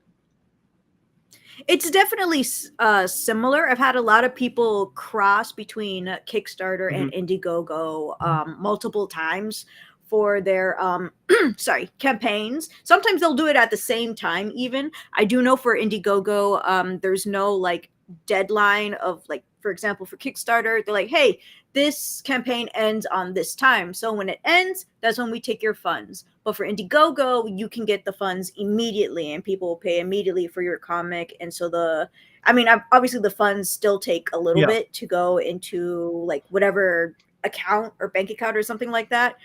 It's definitely similar. I've had a lot of people cross between Kickstarter and Mm-hmm. Indiegogo multiple times for their campaigns. Sometimes they'll do it at the same time. Even I do know for Indiegogo, there's no like deadline of like, for example, for Kickstarter, they're like, hey, this campaign ends on this time. So when it ends, that's when we take your funds. But for Indiegogo, you can get the funds immediately and people will pay immediately for your comic. And so obviously the funds still take a little Yeah. bit to go into like whatever account or bank account or something like that.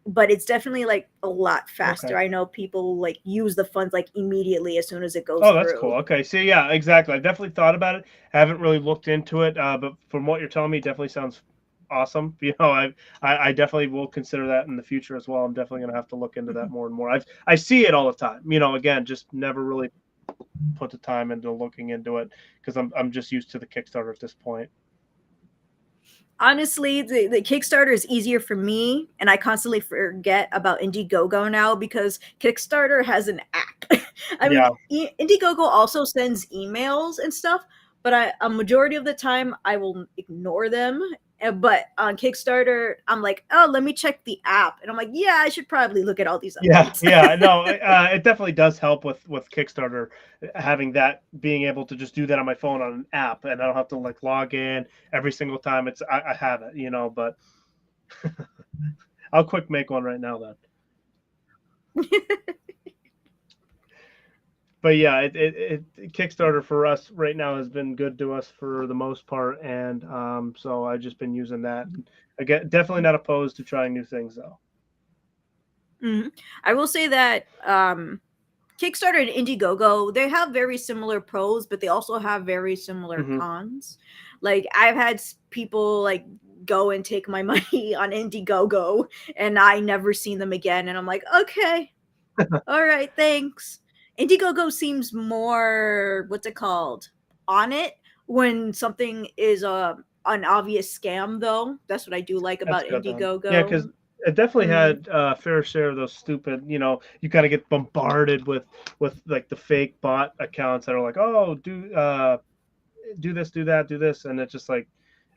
But it's definitely like a lot Okay. faster. I know people like use the funds like immediately as soon as it goes Oh, that's cool. through. Okay. So yeah, exactly. I've definitely thought about it. Haven't really looked into it, but from what you're telling me, it definitely sounds awesome. I definitely will consider that in the future as well. I'm definitely going to have to look into that more and more. I see it all the time. Again, just never really put the time into looking into it because I'm just used to the Kickstarter at this point. Honestly, the Kickstarter is easier for me, and I constantly forget about Indiegogo now because Kickstarter has an app. I mean, Yeah. Indiegogo also sends emails and stuff, but a majority of the time I will ignore them. But on Kickstarter, I'm like, oh, let me check the app, and I'm like, yeah, I should probably look at all these Yeah, updates. yeah, no, it definitely does help with Kickstarter, having that, being able to just do that on my phone on an app, and I don't have to like log in every single time. I have it, but I'll quick make one right now then. but yeah, Kickstarter for us right now has been good to us for the most part, and so I've just been using that. Again, definitely not opposed to trying new things though. Mhm. I will say that Kickstarter and Indiegogo, they have very similar pros, but they also have very similar Hmm. cons. Like I've had people like go and take my money on Indiegogo and I never seen them again and I'm like, "Okay. All right, thanks." Indiegogo seems more what's it called? On it when something is an obvious scam though. That's what I do like That's about good then. Yeah, because Indiegogo. it definitely Mhm. had a fair share of those stupid. You kind of get bombarded with like the fake bot accounts that are like, oh, do this, do that, do this, and it's just like,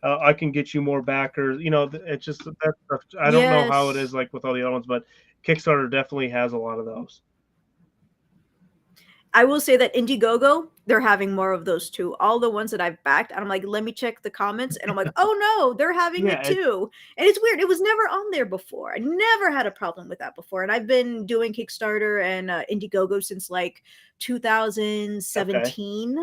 I can get you more backers. It's just that. I don't know how it is Yes. like with all the other ones, but Kickstarter definitely has a lot of those. I will say that Indiegogo, they're having more of those too. All the ones that I've backed, and I'm like, let me check the comments, and I'm like, oh no, they're having it Yeah, too. And it's weird. It was never on there before. I never had a problem with that before. And I've been doing Kickstarter and Indiegogo since like okay. 2017.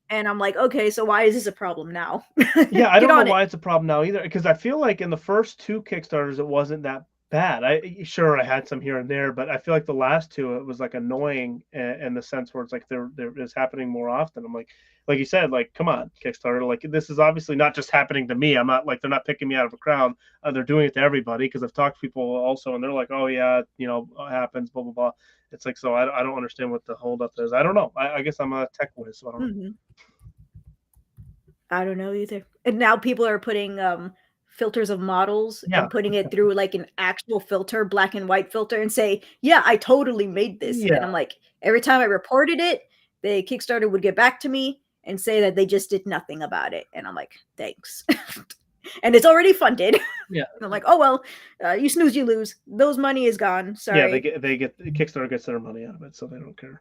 And I'm like, okay, so why is this a problem now? Yeah, I Get don't know on it. why it's a problem now either, because I feel like in the first two Kickstarters it wasn't that bad. Sure, I had some here and there, but I feel like the last two it was like annoying in the sense where it's like there is happening more often. I'm like you said, like come on Kickstarter, like this is obviously not just happening to me. I'm not like they're not picking me out of a crowd. They're doing it to everybody because I've talked to people also, and they're like, oh yeah, it happens, blah blah blah. It's like so I don't understand what the holdup is. I don't know. I guess I'm a tech whiz, so I don't know. Mhm. I don't know either. And now people are putting filters of models Yeah, and putting it through like an actual filter, black and white filter, and say, "Yeah, I totally made this." And yeah. I'm like, every time I reported it, the Kickstarter would get back to me and say that they just did nothing about it. And I'm like, "Thanks." And it's already funded. Yeah, And I'm like, "Oh well, you snooze, you lose. Those money is gone. yeah, Sorry." they get Kickstarter gets their money out of it, so they don't care.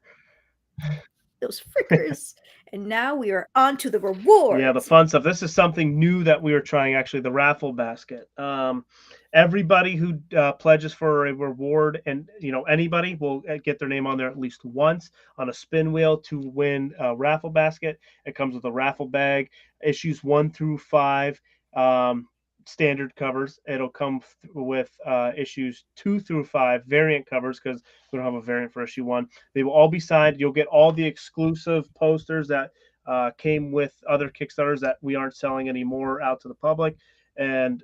Those frickers. And now we are on to the Yeah, the rewards. fun stuff. This is something new that we were trying actually, the raffle basket. Everybody who pledges for a reward, and anybody will get their name on there at least once on a spin wheel to win a raffle basket. It comes with a raffle bag, issues 1 through 5. Um, Standard covers. It'll come with issues 2 through 5 variant covers because we don't have a variant for issue 1. They will all be signed. You'll get all the exclusive posters that came with other Kickstarters that we aren't selling anymore out to the public, and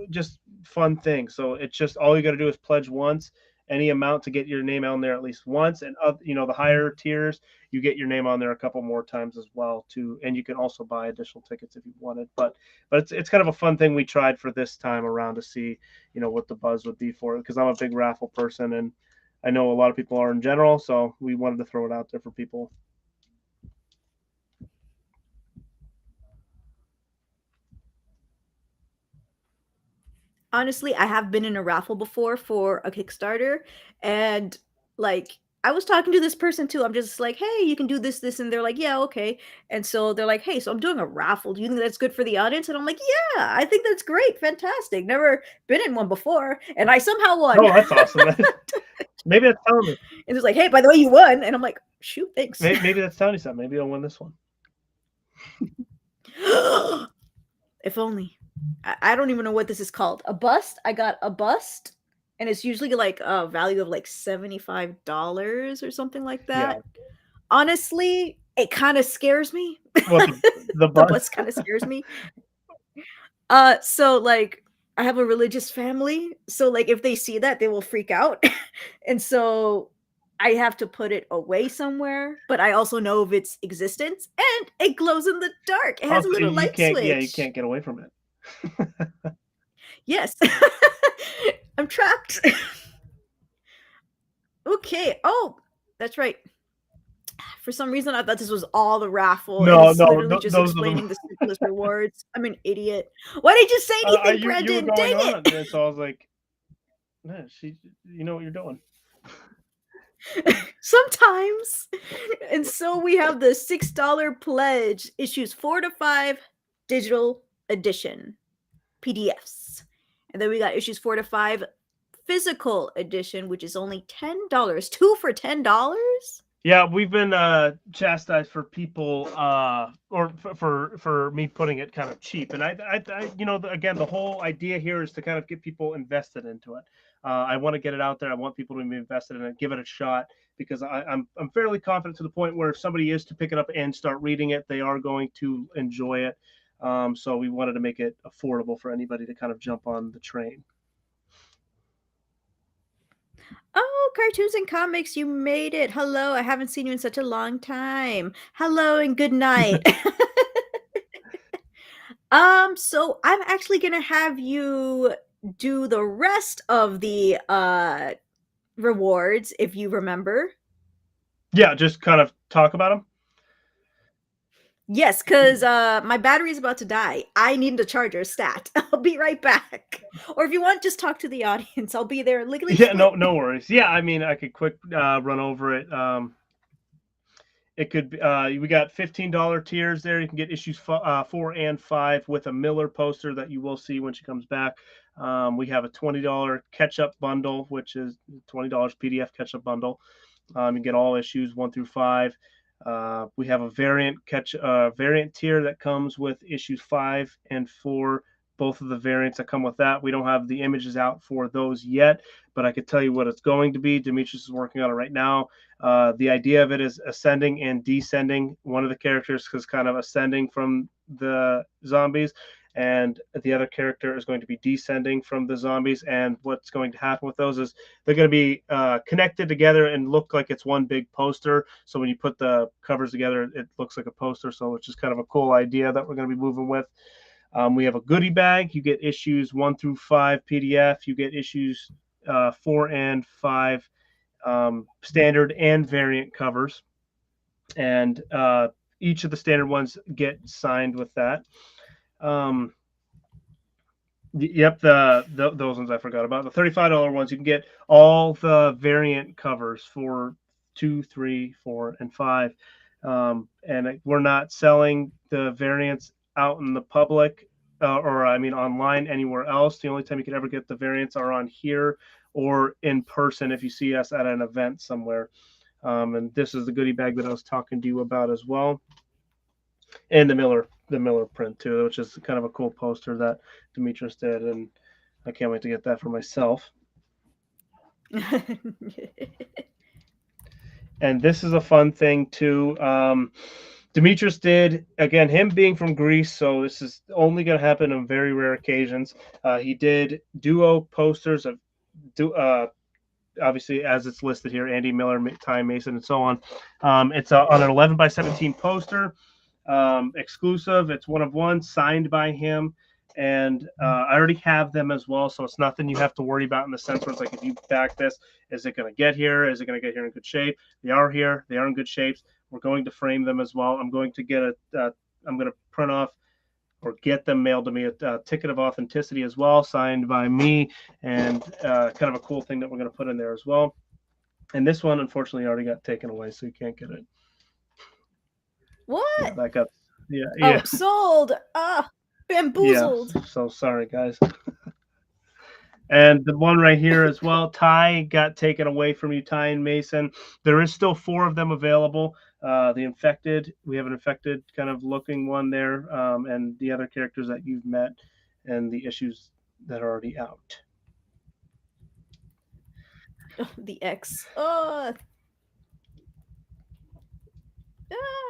just fun things. So it's just all you got to do is pledge once, any amount to get your name on there at least once, and the higher tiers you get your name on there a couple more times as well too, and you can also buy additional tickets if you wanted. But it's kind of a fun thing we tried for this time around to see what the buzz would be for it, because I'm a big raffle person and I know a lot of people are in general, so we wanted to throw it out there for people. Honestly, I have been in a raffle before for a Kickstarter, and, like, I was talking to this person too, I'm just like, "Hey, you can do this, this," and they're like, "Yeah, okay." And so they're like, "Hey, so I'm doing a raffle, do you think that's good for the audience?" And I'm like, "Yeah, I think that's great, fantastic, never been in one before," and I somehow won. Oh, that's awesome. Maybe that's telling me. And it's like, "Hey, by the way, you won," and I'm like, "Shoot, thanks." Maybe that's telling you something. Maybe I'll win this one. If only. I don't even know what this is called. A bust? I got a bust, and it's usually like a value of like $75 or something like Yeah. that. Honestly, it kind of scares me. What the The bus? bust kind of scares me. So like I have a religious family, so like if they see that, they will freak out. And so I have to put it away somewhere, but I also know of its existence and it glows in the dark. It has a Also, little you light can't. Yeah, you switch. can't get away from it. Yes. I'm trapped. Okay. Oh, that's right. For some reason, I thought this was all the raffle, and No, it's no, literally just those are the. explaining the simplest rewards. I'm an idiot. Why didn't you say anything, You were Brandon? Dang going on, it. and so I was like, "Yeah, you know what you're doing." Sometimes. And so we have the $6 pledge, issues 4 to 5, digital edition, PDFs. And then we got issues 4 to 5, physical edition, which is only $10. Two for $10? Yeah, we've been chastised for people or for me putting it kind of cheap, and again, the whole idea here is to kind of get people invested into it. I want to get it out there. I want people to be invested in it, give it a shot, because I'm fairly confident to the point where if somebody is to pick it up and start reading it, they are going to enjoy it. So we wanted to make it affordable for anybody to kind of jump on the train. Oh, cartoons and comics, you made it. Hello, I haven't seen you in such a long time. Hello and good night. So I'm actually gonna have you do the rest of the rewards if you remember. Yeah, just kind of talk about them. Yes, because my battery's about to die. I need the charger stat. I'll be right back. Or if you want, just talk to the audience. I'll be there lickety Yeah, split. no worries. Yeah, I mean, I could quick run over it. It could be, we got $15 tiers there. You can get issues 4 and 5 with a Miller poster that you will see when she comes back. We have a $20 catch up bundle, which is $20 PDF catch up bundle. You get all issues 1 through 5. We have a variant tier that comes with issues 5 and 4. Both of the variants that come with that. We don't have the images out for those yet, but I could tell you what it's going to be. Demetrius is working on it right now. The idea of it is ascending and descending. One of the characters is kind of ascending from the zombies, and the other character is going to be descending from the zombies. And what's going to happen with those is they're going to be connected together and look like it's one big poster. So when you put the covers together, it looks like a poster. So it's just kind of a cool idea that we're going to be moving with. We have a goodie bag. You get issues 1 through 5 PDF. You get issues 4 and 5 standard and variant covers, and each of the standard ones get signed with that. Um, yep, those ones I forgot about. The $35 ones, you can get all the variant covers for 2, 3, 4, and 5. And we're not selling the variants out in the public, or I mean online anywhere else. The only time you can ever get the variants are on here or in person if you see us at an event somewhere. And this is the goodie bag that I was talking to you about as well, and the Miller print too, which is kind of a cool poster that Demetrius did, and I can't wait to get that for myself. And this is a fun thing too. Demetrius did, again, him being from Greece, so this is only going to happen on very rare occasions. He did duo posters of obviously, as it's listed here, Andy Miller, Ty Mason, and so on. It's on an 11 by 17 poster, exclusive. It's one of one, signed by him. And I already have them as well, so it's nothing you have to worry about in the sense where it's like, if you back this, is it going to get here? Is it going to get here in good shape? They are here. They are in good shapes. We're going to frame them as well. I'm going to get I'm going to print off or get them mailed to me a ticket of authenticity as well, signed by me, and kind of a cool thing that we're going to put in there as well. And this one, unfortunately, already got taken away, so you can't get it. Yeah, What? that got. Yeah, Oh, yeah, sold. Ah, yeah. bamboozled. So sorry, guys. And the one right here as well, Ty got taken away from you, Ty and Mason. There is still 4 of them available. The infected, we have an infected kind of looking one there, and the other characters that you've met, and the issues that are already out. Oh, the X. Oh,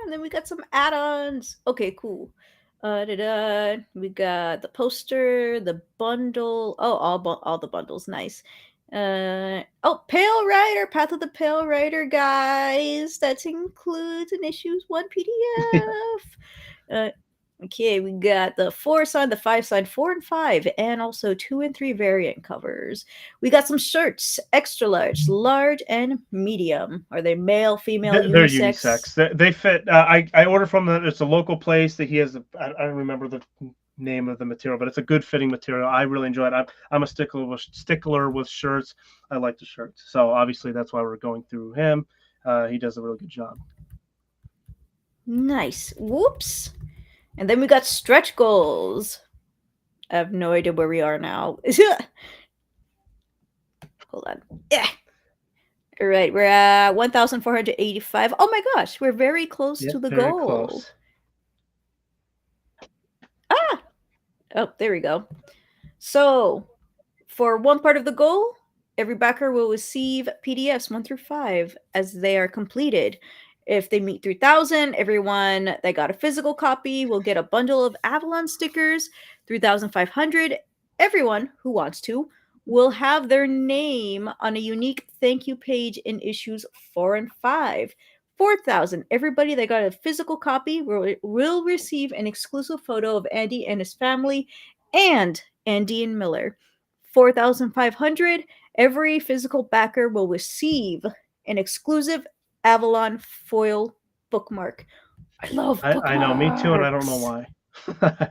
and then we got some add-ons. Okay, cool. We got the poster, the bundle. Oh, all the bundles, nice. Oh, Pale Rider, Path of the Pale Rider, guys. That includes an issues 1 PDF. Okay, we got the 4 sign, the 5 sign, 4 and 5, and also 2 and 3 variant covers. We got some shirts, extra large, large, and medium. Are they male, female, They're unisex? unisex. They fit. I order from the. It's a local place that he has. I don't remember the name of the material, but it's a good fitting material. I really enjoy it. I'm a stickler with shirts. I like the shirts, so obviously that's why we're going through him. He does a really good job. Nice. Whoops. And then we got stretch goals. I have no idea where we are now. Hold on. Yeah. All right, we're at 1,485. Oh my gosh, we're very close Yep, to the very goal. close. Ah! Oh, there we go. So, for one part of the goal, every backer will receive PDFs 1 through 5 as they are completed. If they meet 3,000, everyone that got a physical copy will get a bundle of Avalon stickers. 3,500, everyone who wants to will have their name on a unique thank you page in issues 4 and 5. 4,000, everybody that got a physical copy will receive an exclusive photo of Andy and his family and Andy and Miller. 4,500, every physical backer will receive an exclusive Avalon foil bookmark. I love I know, me too, and I don't know bookmarks. why.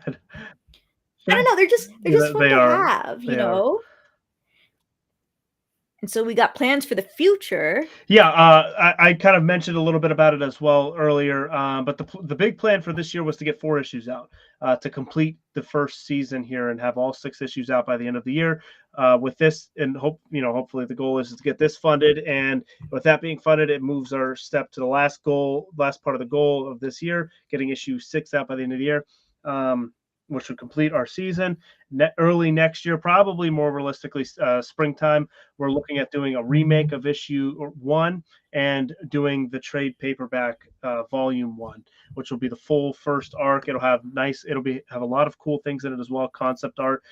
I don't know, they're just fun They to are. have, you They are. know? And so we got plans for the future. Yeah, I kind of mentioned a little bit about it as well earlier. But the big plan for this year was to get 4 issues out, to complete the first season here and have all 6 issues out by the end of the year. With this, and hopefully the goal is to get this funded. And with that being funded, it moves our step to the last part of the goal of this year, getting issue 6 out by the end of the year. Which would complete our season. Early next year, probably more realistically, springtime, we're looking at doing a remake of issue 1 and doing the trade paperback volume 1, which will be the full first arc. It'll have have a lot of cool things in it as well, concept art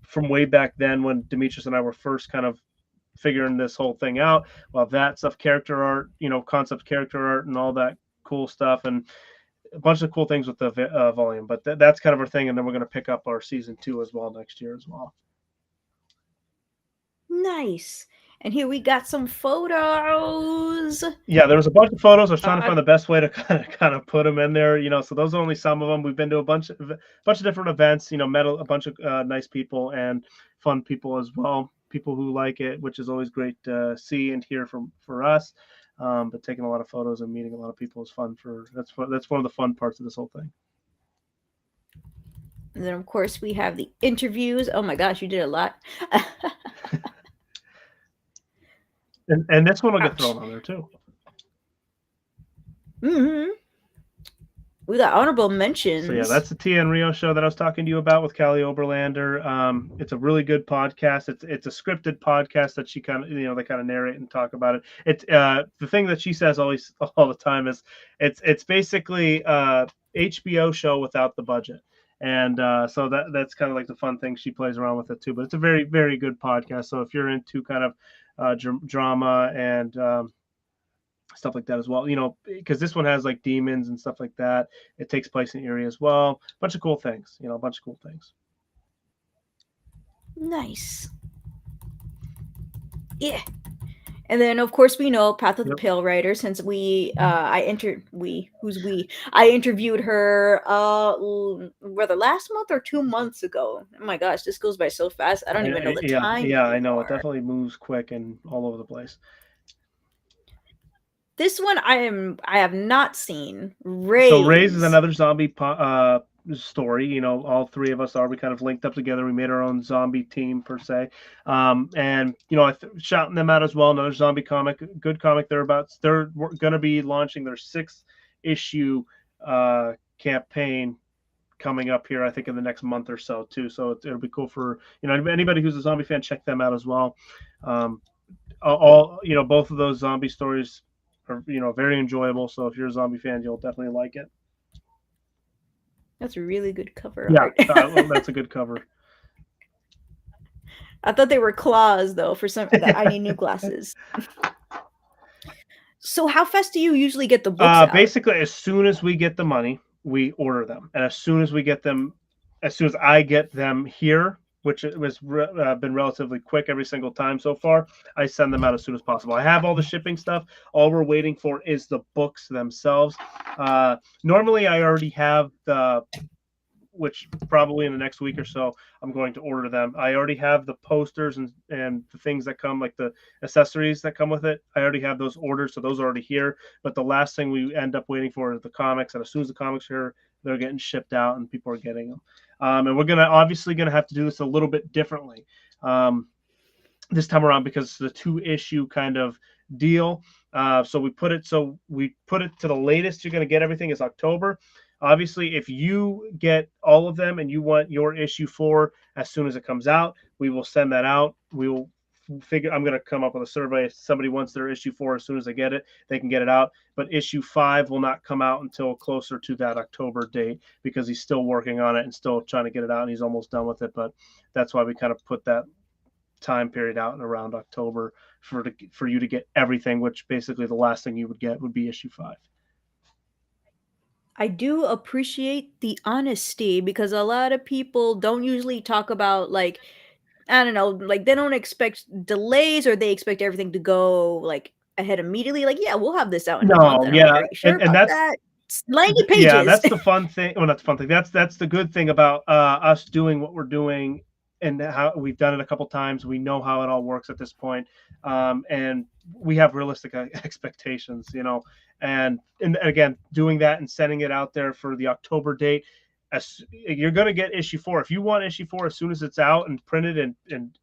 from way back then when Demetrius and I were first kind of figuring this whole thing out. Well, that stuff, character art, concept character art and all that cool stuff, and a bunch of cool things with the volume. But that's kind of our thing, and then we're going to pick up our season 2 as well next year as well. Nice. And here we got some photos. Yeah, there was a bunch of photos. I was trying to find the best way to kind of put them in there. So those are only some of them. We've been to a bunch of different events. Met a bunch of nice people and fun people as well. People who like it, which is always great to see and hear for us. But taking a lot of photos and meeting a lot of people is fun. That's one of the fun parts of this whole thing. And then, of course, we have the interviews. Oh my gosh, you did a lot. And this one will get thrown on there too. Mm-hmm. We got honorable mentions. So yeah, that's the Tia and Rio show that I was talking to you about with Callie Oberlander. It's a really good podcast. It's a scripted podcast that she kind of they kind of narrate and talk about it. It's the thing that she says all the time is it's basically HBO show without the budget. And so that's kind of like the fun thing. She plays around with it too. But it's a very, very good podcast. So if you're into kind of drama and stuff like that as well, because this one has like demons and stuff like that. It takes place in Erie as well. Bunch of cool things, a bunch of cool things. Nice. Yeah. And then, of course, we know Path of the Pale Rider, since I interviewed her whether last month or 2 months ago. Oh my gosh, this goes by so fast. I don't even know the time. Yeah, anymore. I know. It definitely moves quick and all over the place. This one I have not seen. Raise. So Raise is another zombie story. All 3 of us we kind of linked up together. We made our own zombie team per se, and shouting them out as well. Another zombie comic, good comic. They're going to be launching their 6th issue campaign coming up here, I think, in the next month or so too. So it'll be cool for anybody who's a zombie fan. Check them out as well. Both of those zombie stories are very enjoyable. So if you're a zombie fan, you'll definitely like it. That's a really good cover art. Yeah, that's a good cover. I thought they were claws though. For some, I need new glasses. So how fast do you usually get the books out? Basically, as soon as we get the money, we order them, and as soon as I get them here, which was been relatively quick every single time so far, I send them out as soon as possible. I have all the shipping stuff. All we're waiting for is the books themselves. Normally, I already have which probably in the next week or so, I'm going to order them. I already have the posters and the things that come, like the accessories that come with it. I already have those ordered, so those are already here. But the last thing we end up waiting for is the comics, and as soon as the comics are here, they're getting shipped out and people are getting them. And we're obviously gonna have to do this a little bit differently this time around, because the 2-issue kind of deal. So we put it to the latest you're going to get everything is October. Obviously, if you get all of them and you want your issue 4 as soon as it comes out, we will send that out. We will figure. I'm going to come up with a survey. If somebody wants their issue 4 as soon as they get it, they can get it out. But issue 5 will not come out until closer to that October date because he's still working on it and still trying to get it out, and he's almost done with it. But that's why we kind of put that time period out in around October for you to get everything, which basically the last thing you would get would be issue 5. I do appreciate the honesty because a lot of people don't usually talk about like I don't know, like they don't expect delays or they expect everything to go like ahead immediately. Like, yeah, we'll have this out in a month. No, And I'm like, yeah, are you sure and about that's that? It's 90 yeah, pages. that's the fun thing. Well, not the fun thing. That's the good thing about us doing what we're doing, and how we've done it a couple times. We know how it all works at this point, and we have realistic expectations, And again, doing that and sending it out there for the October date, you're going to get issue 4. If you want issue 4 as soon as it's out and printed and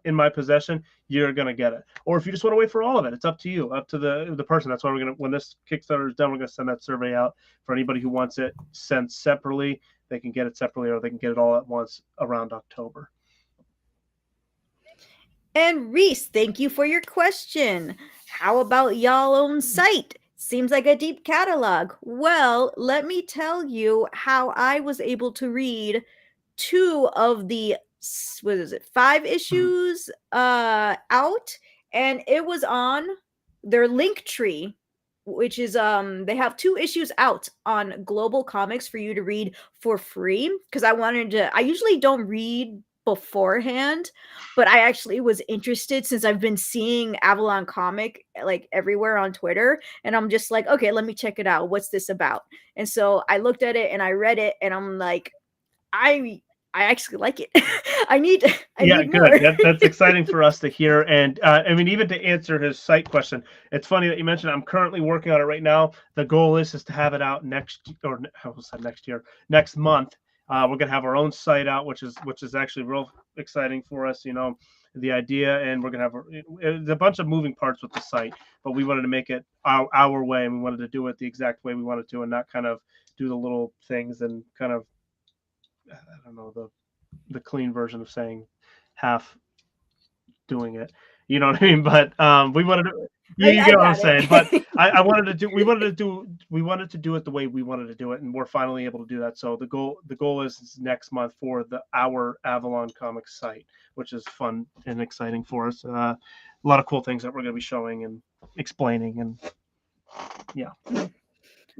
in my possession, you're going to get it. Or if you just want to wait for all of it, it's up to you, up to the person. That's why we're going to, when this Kickstarter is done, we're going to send that survey out for anybody who wants it sent separately. They can get it separately, or they can get it all at once around October. And Reese, thank you for your question. How about y'all own site? Seems like a deep catalog. Well, let me tell you how I was able to read 2 of the what is it, 5 issues out, and it was on their link tree, which is they have 2 issues out on Global Comics for you to read for free because I usually don't read beforehand, but I actually was interested since I've been seeing Avalon comic like everywhere on Twitter, and I'm just like, okay, let me check it out. What's this about? And so I looked at it and I read it and I'm like, I I actually like it. I Yeah, need good. more. That's exciting for us to hear. And I mean, even to answer his site question, it's funny that you mentioned I'm currently working on it right now. The goal is to have it out next month. We're gonna have our own site out, which is actually real exciting for us. The idea, and we're gonna have there's a bunch of moving parts with the site, but we wanted to make it our way, and we wanted to do it the exact way we wanted to, and not kind of do the little things and kind of, I don't know, the clean version of saying half doing it. You know what I mean? But we wanted to. Yeah, you I get what I'm got saying. But it. I wanted to do. We wanted to do it the way we wanted to do it, and we're finally able to do that. So the goal is next month for our Avalon Comics site, which is fun and exciting for us. A lot of cool things that we're going to be showing and explaining, and yeah.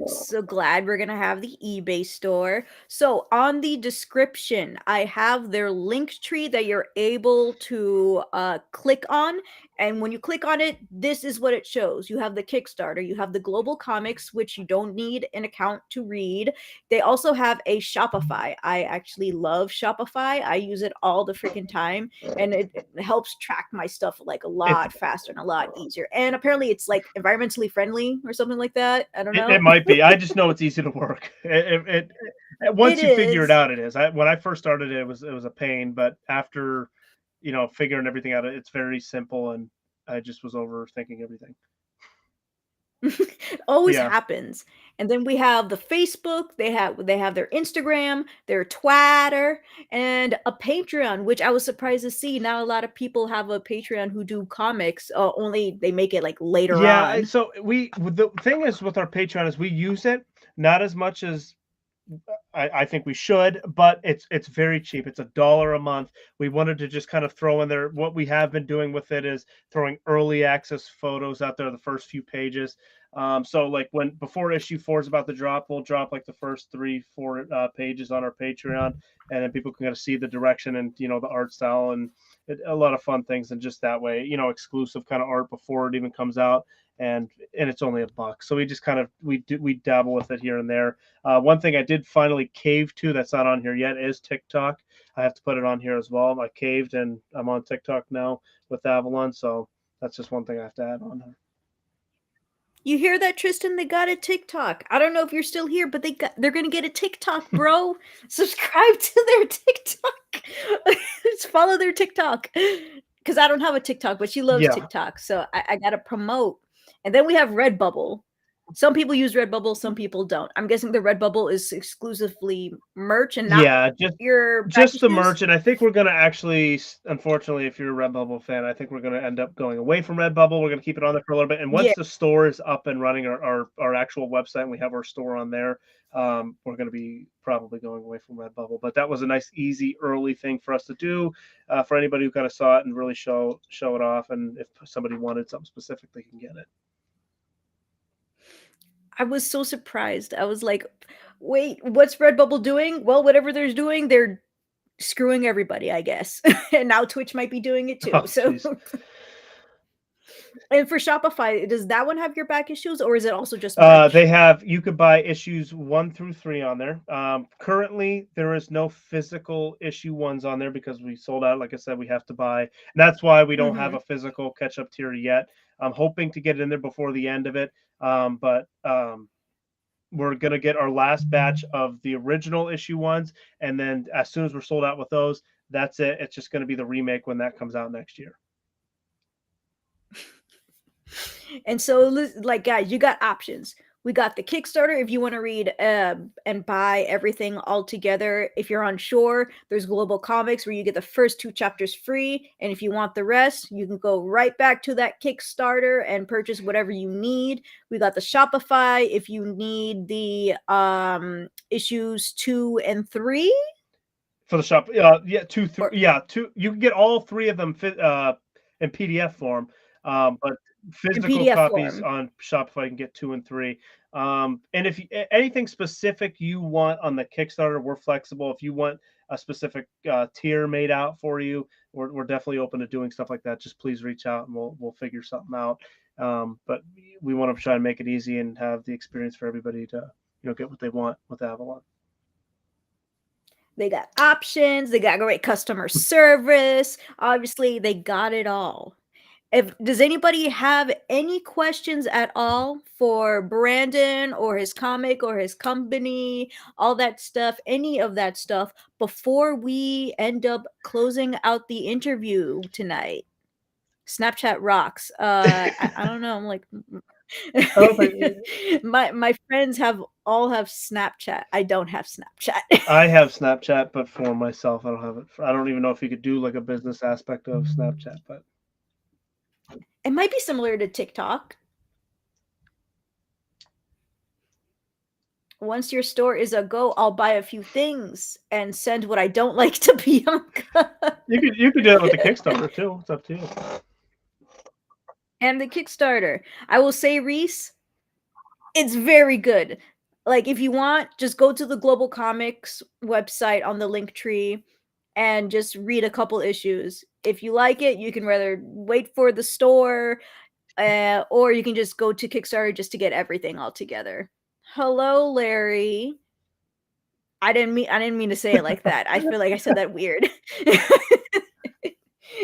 So glad we're going to have the eBay store. So on the description, I have their link tree that you're able to click on. And when you click on it, this is what it shows. You have the Kickstarter, you have the Global Comics, which you don't need an account to read. They also have a Shopify. I actually love Shopify. I use it all the freaking time, and it helps track my stuff like a It's lot faster and a lot easier. And apparently it's like environmentally friendly or something like that. I don't it know. might be. I just know it's easy to work. It Once you figure it is. out, it is. When I first started, it was a pain, but after figuring everything out, it's very simple, and I just was overthinking everything. Always Yeah, happens. And then we have the Facebook, they have their Instagram, their Twitter, and a Patreon, which I was surprised to see. Not a lot of people have a Patreon who do comics, only they make it like later yeah. on. So the thing is with our Patreon is we use it not as much as I think we should, but it's very cheap. It's $1 a month. We wanted to just kind of throw in there. What we have been doing with it is throwing early access photos out there, the first few pages. So like before issue 4 is about to drop, we'll drop like the first 3-4 pages on our Patreon, and then people can kind of see the direction and the art style and a lot of fun things. And just that way, exclusive kind of art before it even comes out. And it's only $1. So we just kind of we dabble with it here and there. One thing I did finally cave to that's not on here yet is TikTok. I have to put it on here as well. I caved and I'm on TikTok now with Avalon. So that's just one thing I have to add on here. You hear that, Tristan? They got a TikTok. I don't know if you're still here, but they're gonna get a TikTok, bro. Subscribe to their TikTok. Just follow their TikTok. because I don't have a TikTok, but she loves Yeah. TikTok, so I gotta promote. And then we have Redbubble. Some people use Redbubble, some people don't. I'm guessing the Redbubble is exclusively merch and not Yeah, your back just the issues. merch, and I think we're gonna actually, unfortunately, if you're a Redbubble fan, I think we're gonna end up going away from Redbubble. We're gonna keep it on there for a little bit, and Yeah, once the store is up and running, our actual website, and we have our store on there, we're gonna be probably going away from Redbubble. But that was a nice, easy, early thing for us to do, for anybody who kind of saw it and really show it off, and if somebody wanted something specific, they can get it. I was so surprised. I was like, "Wait, what's Redbubble doing?" Well, whatever they're doing, they're screwing everybody, I guess. And now Twitch might be doing it too. Oh, So, jeez. and for Shopify, does that one have your back issues or is it also just merch? You could buy issues 1 through 3 on there. Currently, there is no physical issue ones on there because we sold out. Like I said, we have to buy, and that's why we don't have Mhm. a physical catch up tier yet. I'm hoping to get it in there before the end of it. But we're gonna get our last batch of the original issue ones, and then as soon as we're sold out with those, that's it. It's just gonna be the remake when that comes out next year. And so, like, guys, you got options. We got the Kickstarter if you want to read and buy everything all together. If you're unsure, there's Global Comics where you get the first 2 chapters free. And if you want the rest, you can go right back to that Kickstarter and purchase whatever you need. We got the Shopify if you need the issues 2 and 3. For the shop. Yeah, two, three, Or yeah, two. You can get all three of them in PDF form, but in physical PDF copies form. on Shopify you can get 2 and 3. And if anything specific you want on the Kickstarter, we're flexible. If you want a specific tier made out for you, we're definitely open to doing stuff like that. Just please reach out and we'll figure something out. But we want to try and make it easy and have the experience for everybody to get what they want with Avalon. They got options, they got great customer service. Obviously, they got it all. If does anybody have any questions at all for Brandon or his comic or his company, all that stuff, any of that stuff before we end up closing out the interview tonight? Snapchat rocks. I don't know. I'm like I don't think my friends have Snapchat. I don't have Snapchat. I have Snapchat, but for myself, I don't have it. I don't even know if you could do like a business aspect of Snapchat, but It might be similar to TikTok. Once your store is a go, I'll buy a few things and send what I don't like to Bianca. you could do that with the Kickstarter too. It's up to you. And the Kickstarter. I will say, Reese, it's very good. Like, if you want, just go to the Global Comics website on the link tree and just read a couple issues. If you like it, you can rather wait for the store, or you can just go to Kickstarter just to get everything all together. Hello, Larry. I didn't mean to say it like that. I feel like I said that weird.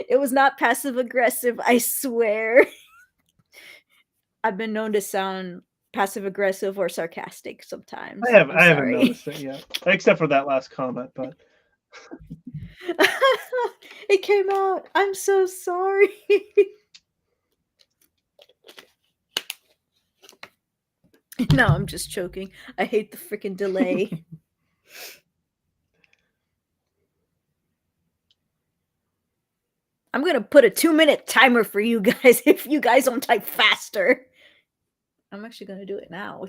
It was not passive aggressive, I swear. I've been known to sound passive aggressive or sarcastic sometimes. I'm I haven't sorry. noticed it yet, except for that last comment. But It came out. I'm so sorry. No, I'm just joking. I hate the freaking delay. I'm gonna put a 2-minute timer for you guys if you guys don't type faster. I'm actually gonna do it now.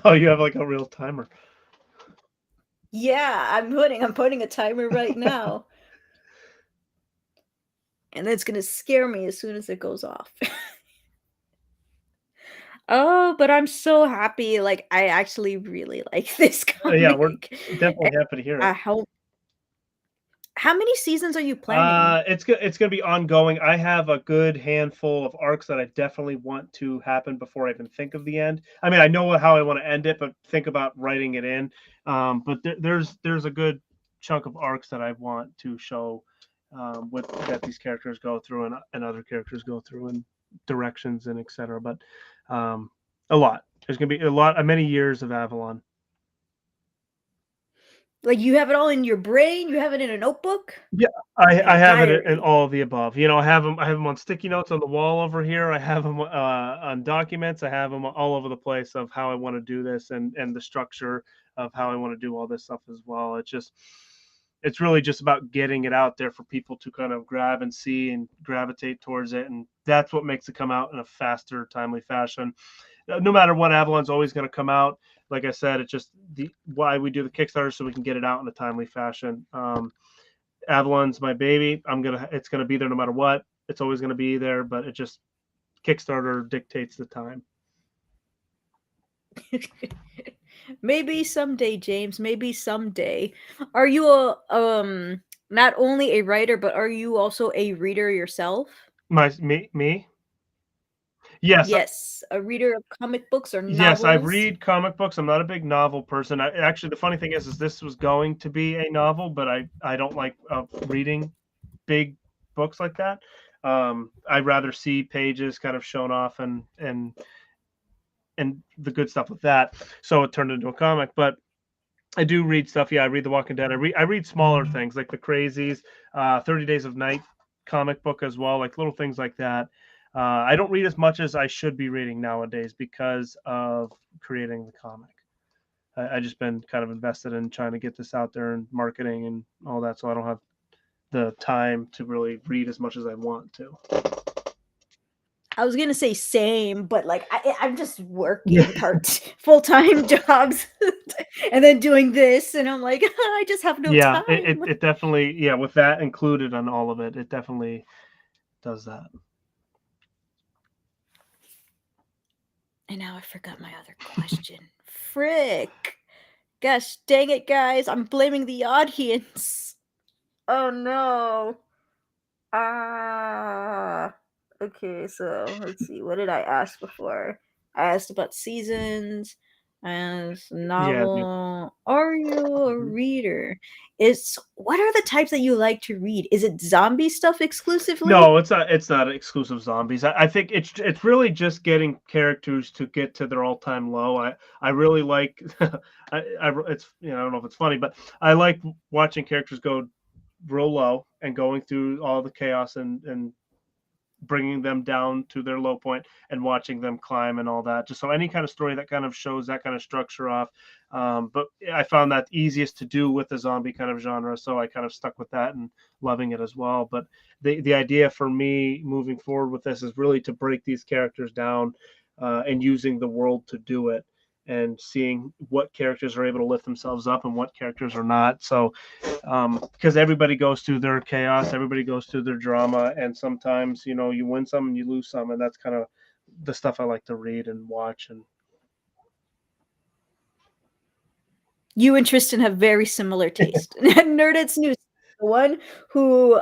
oh, you have like a real timer. Yeah, I'm putting a timer right now. And it's gonna scare me as soon as it goes off. Oh, but I'm so happy. Like, I actually really like this Yeah, we're comic. definitely happy to hear I it. hope. How many seasons are you planning? It's gonna be ongoing. I have a good handful of arcs that I definitely want to happen before I even think of the end. I mean, I know how I want to end it, but think about writing it in. But there's a good chunk of arcs that I want to show, with that these characters go through and other characters go through and directions and etc. But um, a lot. There's gonna be many years of Avalon. Like you have it all in your brain, you have it in a notebook, Yeah, in a I have it in diary. all of the above. I have them on sticky notes on the wall over here. I have them on documents. I have them all over the place of how I want to do this and the structure of how I want to do all this stuff as well. It's really just about getting it out there for people to kind of grab and see and gravitate towards it, and that's what makes it come out in a faster, timely fashion. No matter what, Avalon's always going to come out. Like I said, it's just the why we do the Kickstarter so we can get it out in a timely fashion. Avalon's my baby. It's gonna be there no matter what. It's always gonna be there, but it just Kickstarter dictates the time. Maybe someday, James, maybe someday. Are you a not only a writer, but are you also a reader yourself? Me. Yes, Yes, a reader of comic books or yes. I novels. read comic books. I'm not a big novel person. Actually, the funny thing is this was going to be a novel, but I don't like reading big books like that. I'd rather see pages kind of shown off and the good stuff with that. So it turned into a comic, but I do read stuff. Yeah, I read The Walking Dead. I read smaller things like the Crazies, 30 Days of Night comic book as well, like little things like that. I don't read as much as I should be reading nowadays because of creating the comic. I just been kind of invested in trying to get this out there and marketing and all that, so I don't have the time to really read as much as I want to. I was gonna say same, but like I'm just Yeah, working part full time jobs, and then doing this, and I'm like, I just have no yeah, time. it definitely, yeah, with that included on all of it, it definitely does that. And now I forgot my other question. Frick! Gosh dang it, guys! I'm blaming the audience. Oh no. Ah. Okay, so let's see. What did I ask before? I asked about seasons. I asked Yeah. novel. Are you a Mhm. reader? Is what are the types that you like to read? Is it zombie stuff exclusively? No, it's not exclusive zombies. I think it's really just getting characters to get to their all-time low. I really like it's I don't know if it's funny, but I like watching characters go real low and going through all the chaos and bringing them down to their low point and watching them climb and all that. Just so any kind of story that kind of shows that kind of structure off. But I found that easiest to do with the zombie kind of genre, so I kind of stuck with that and loving it as well. But the idea for me moving forward with this is really to break these characters down and using the world to do it. And seeing what characters are able to lift themselves up and what characters are not. So because everybody goes through their chaos, everybody goes through their drama, and sometimes you win some and you lose some, and that's kind of the stuff I like to read and watch. And You and Tristan have very similar taste. Nerdets News, the one who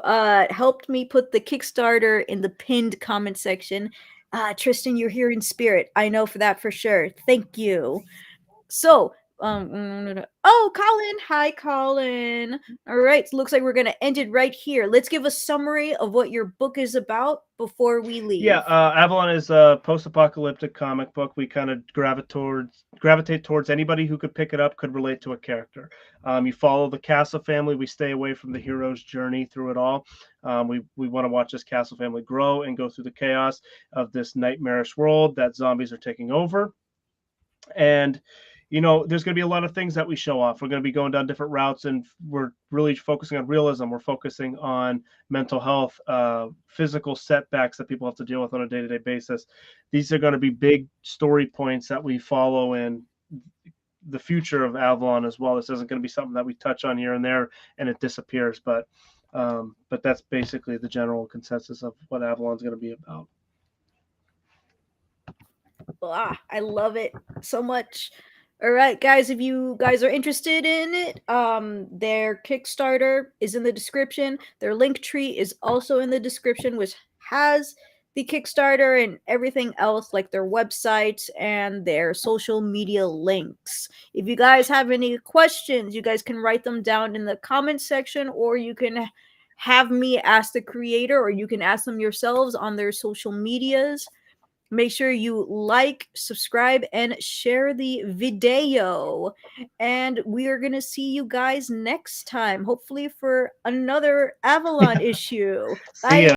helped me put the Kickstarter in the pinned comment section. Tristan, you're here in spirit. I know for that for sure. Thank you. So, oh, Colin. Hi, Colin. All right. Looks like we're going to end it right here. Let's give a summary of what your book is about before we yeah, leave. Avalon is a post-apocalyptic comic book. We kind of gravitate towards anybody who could pick it up, could relate to a character. You follow the Castle family. We stay away from the hero's journey through it all. We want to watch this Castle family grow and go through the chaos of this nightmarish world that zombies are taking over. And there's going to be a lot of things that we show off. We're going to be going down different routes, and we're really focusing on realism. We're focusing on mental health, physical setbacks that people have to deal with on a day-to-day basis. These are going to be big story points that we follow in the future of Avalon as well. This isn't going to be something that we touch on here and there and it disappears, but that's basically the general consensus of what Avalon's going to be about. I love it so much. All right, guys, if you guys are interested in it, their Kickstarter is in the description. Their link tree is also in the description, which has the Kickstarter and everything else, like their websites and their social media links. If you guys have any questions, you guys can write them down in the comment section, or you can have me ask the creator, or you can ask them yourselves on their social medias. Make sure you like, subscribe, and share the video. And we are going to see you guys next time, hopefully for another Avalon issue. See Bye. ya.